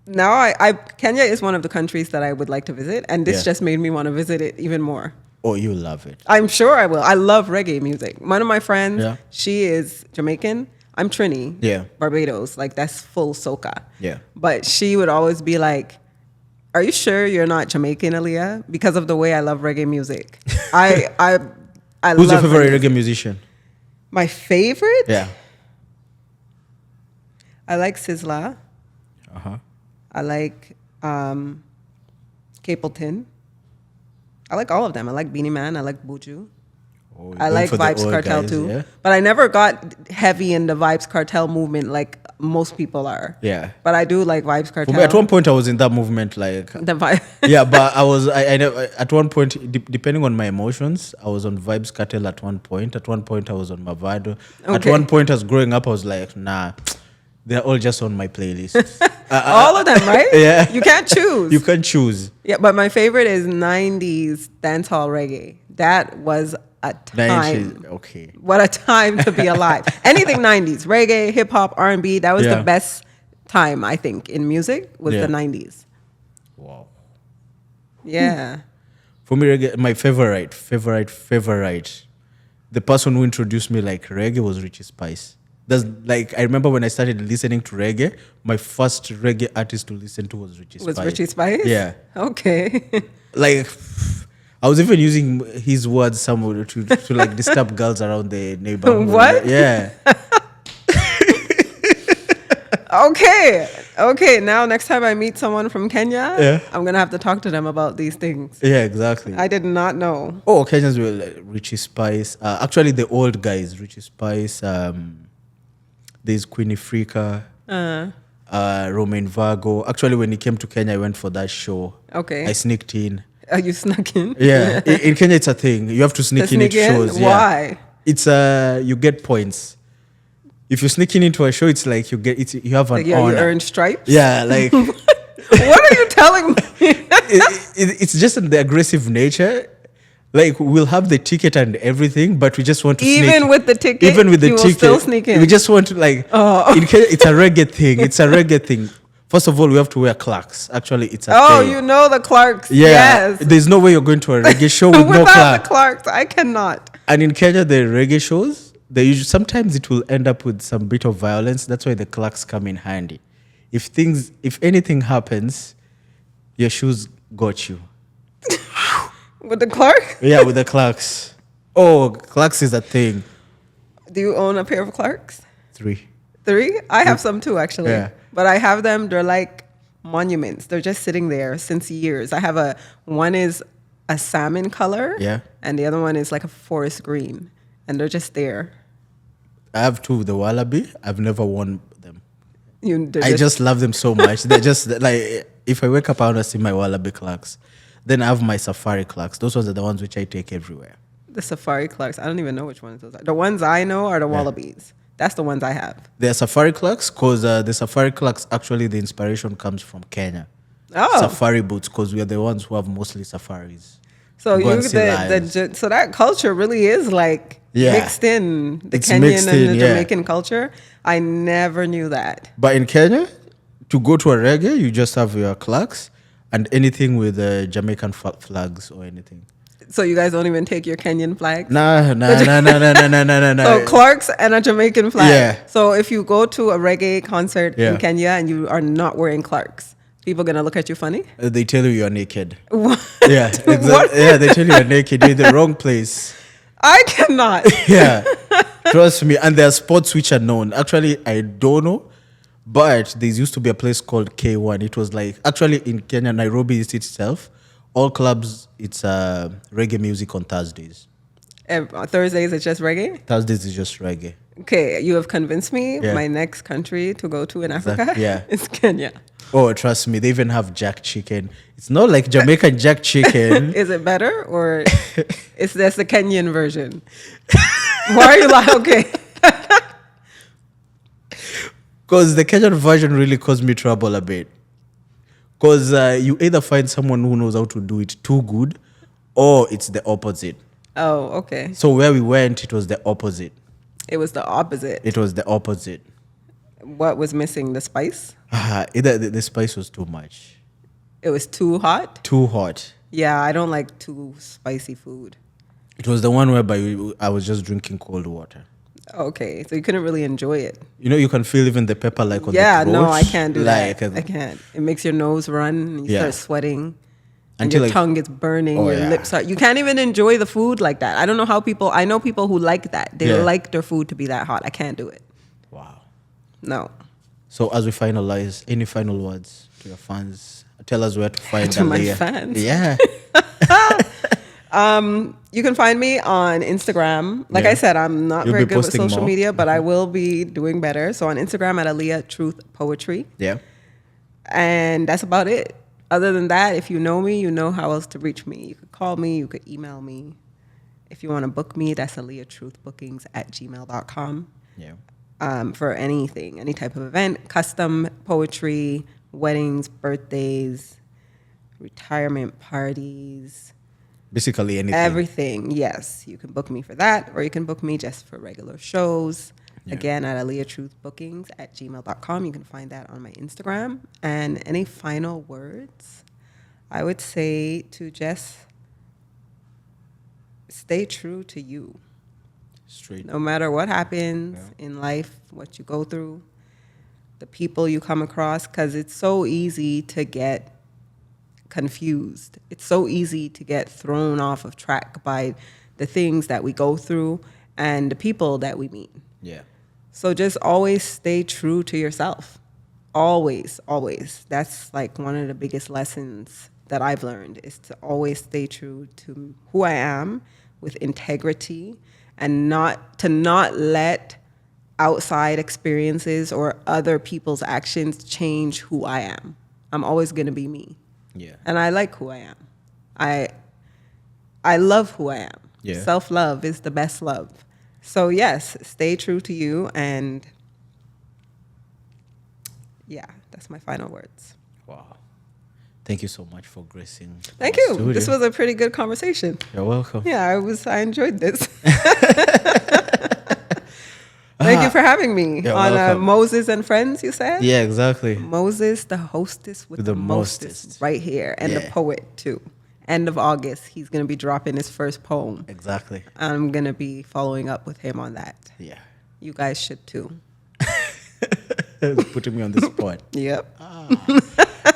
Now, Kenya is one of the countries that I would like to visit, and this just made me want to visit it even more. Oh, you love it. I'm sure I will. I love reggae music. One of my friends, Yeah. she is Jamaican. I'm Trini. Yeah. Barbados. Like, that's full soca. Yeah. But she would always be like, are you sure you're not Jamaican, Aliyah? Because of the way I love reggae music. I Who's love your favorite reggae musician? My favorite? Yeah. I like Sizzla. Uh-huh. I like Capleton. I like all of them. I like Beanie Man. I like Buju. Oh, I like Vibes Cartel too. Yeah? But I never got heavy in the Vibes Cartel movement like most people are. Yeah. But I do like Vibes Cartel. For me, at one point, I was in that movement, like The vibe. yeah, but I never, at one point, depending on my emotions, I was on Vibes Cartel at one point. At one point, I was on Mavado. At Okay. one point, as growing up, I was like, nah, they're all just on my playlist. All of them, right? Yeah. You can't choose. You can choose. Yeah, but my favorite is 90s dancehall reggae. That was a time. Okay. What a time to be alive. Anything 90s, reggae, hip hop, R&B, that was Yeah. the best time, I think, in music was Yeah. the 90s. Wow. Yeah. For me, reggae, my favorite, the person who introduced me like reggae was Richie Spice. That's like, I remember when I started listening to reggae, my first reggae artist to listen to was Richie Spice. Was Richie Spice? Yeah. Okay. Like, I was even using his words somewhere to like disturb girls around the neighborhood. What? Yeah. Okay. Now, next time I meet someone from Kenya, Yeah. I'm going to have to talk to them about these things. Yeah, exactly. I did not know. Oh, Kenyans were like Richie Spice. Actually, the old guys, Richie Spice. There's Queenie Freaka, Romain Vago. Actually, when he came to Kenya, I went for that show. Okay. I sneaked in. Are you snuck in? Yeah, in Kenya, it's a thing. You have to sneak in sneak into in? shows. Yeah. Why? It's you get points. If you're sneaking into a show, it's like you have an Like, yeah, honor. you earn stripes? Yeah, like What are you telling me? it's just the aggressive nature. Like, we'll have the ticket and everything, but we just want to sneak. Even with the ticket, Even with the you will ticket, still sneak in. we just want to like. Oh. In Kenya, it's a reggae thing. It's a reggae thing. First of all, we have to wear Clarks. Actually, it's a Oh, thing. you know the Clarks. Yeah, Yes. there's no way you're going to a reggae show with no Without Clark. the Clarks, I cannot. And in Kenya, the reggae shows, sometimes it will end up with some bit of violence. That's why the Clarks come in handy. If anything happens, your shoes got you. With the Clark? Yeah, with the Clarks. Oh, Clarks is a thing. Do you own a pair of Clarks? 3. 3? I have some too, actually. Yeah. But I have them, they're like monuments. They're just sitting there since years. I have one is a salmon color. Yeah. And the other one is like a forest green. And they're just there. I have 2 of the Wallaby. I've never worn them. They're I just love them so much. They're just like, if I wake up, I want to see my Wallaby Clarks. Then I have my Safari Clarks. Those ones are the ones which I take everywhere. the safari Clarks. I don't even know which ones those are. The ones I know are the Wallabies. That's the ones I have. They're Safari Clarks because the Safari Clarks, actually, the inspiration comes from Kenya. Oh. Safari boots, because we are the ones who have mostly safaris. So Go and see lions. so that culture really is like mixed in the It's Kenyan mixed and in, the yeah. Jamaican culture. I never knew that. But in Kenya, to go to a reggae, you just have your Clarks and anything with Jamaican flags or anything. So you guys don't even take your Kenyan flag? Nah. So Clarks and a Jamaican flag. Yeah. So if you go to a reggae concert Yeah. in Kenya and you are not wearing Clarks, people gonna look at you funny? They tell you you're naked. What? Yeah, exactly. What? Yeah, they tell you you're naked. You're in the wrong place. I cannot. Yeah, trust me. And there are spots which are known. Actually, I don't know, but there used to be a place called K1. It was like, actually in Kenya, Nairobi is itself. All clubs, it's reggae music on Thursdays. Thursdays it's just reggae? Thursdays is just reggae. Okay, you have convinced me. Yeah. My next country to go to in Africa yeah. is Kenya. Oh, trust me, they even have jack chicken. It's not like Jamaican jack chicken. Is it better or is this the Kenyan version? Why are you like, okay. Because the Kenyan version really caused me trouble a bit. Because you either find someone who knows how to do it too good, or it's the opposite. Oh, okay. So where we went, it was the opposite. It was the opposite. It was the opposite. What was missing? The spice? Either the spice was too much. It was too hot? Too hot. Yeah, I don't like too spicy food. It was the one whereby I was just drinking cold water. Okay, so you couldn't really enjoy it. You know, you can feel even the pepper like on the Yeah, throat. no, I can't do like, that. I can't. It makes your nose run and you start sweating. And Until your tongue gets burning, Oh, your yeah. lips are... You can't even enjoy the food like that. I don't know how people... I know people who like that. They Yeah. like their food to be that hot. I can't do it. Wow. No. So as we finalize, any final words to your fans? Tell us where to find To my Aliyah. fans? Yeah. You can find me on Instagram. Like I said, I'm not You'll very be good with posting social more? media, but I will be doing better. So on Instagram at Aliyah Truth Poetry. Yeah. And that's about it. Other than that, if you know me, you know how else to reach me. You could call me, you could email me. If you want to book me, that's AliyahTruthBookings@gmail.com. Yeah. For anything, any type of event, custom poetry, weddings, birthdays, retirement parties, Basically anything. everything. Yes, you can book me for that, or you can book me just for regular shows. Yeah. Again, at AliyahTruthBookings@gmail.com. You can find that on my Instagram. And any final words? I would say to just stay true to you. Straight. No matter what happens in life, what you go through, the people you come across, because it's so easy to get confused. It's so easy to get thrown off of track by the things that we go through and the people that we meet. Yeah. So just always stay true to yourself. Always, always. That's like one of the biggest lessons that I've learned, is to always stay true to who I am with integrity, and not let outside experiences or other people's actions change who I am. I'm always going to be me. Yeah. And I like who I am. I love who I am. Yeah. Self-love is the best love. So yes, stay true to you, and yeah, that's my final words. Wow. Thank you so much for gracing. Thank our you. studio. This was a pretty good conversation. You're welcome. Yeah, I enjoyed this. Thank you for having me You're on welcome. Moses and Friends, you said? Yeah, exactly. Moses, the hostess with the mostest, right here, and the Yeah. poet too. End of August, he's going to be dropping his first poem. Exactly. I'm going to be following up with him on that. Yeah. You guys should too. Putting me on the spot. Yep.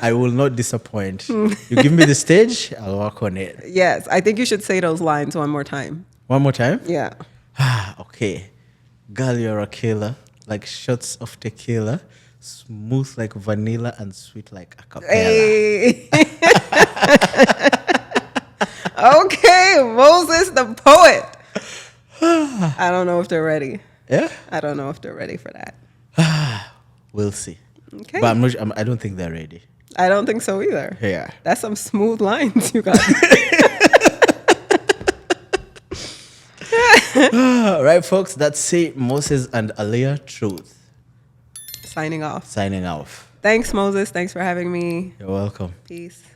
I will not disappoint. You give me the stage, I'll work on it. Yes, I think you should say those lines one more time. One more time? Yeah. Okay. Girl, you're a killer. Like shots of tequila. Smooth like vanilla and sweet like a cappella. Hey. Okay, Moses the poet. I don't know if they're ready. Yeah? I don't know if they're ready for that. We'll see. Okay. But I don't think they're ready. I don't think so either. Yeah. That's some smooth lines you got. All right, folks. That's it. Moses and Aliyah Truth. Signing off. Signing off. Thanks, Moses. Thanks for having me. You're welcome. Peace.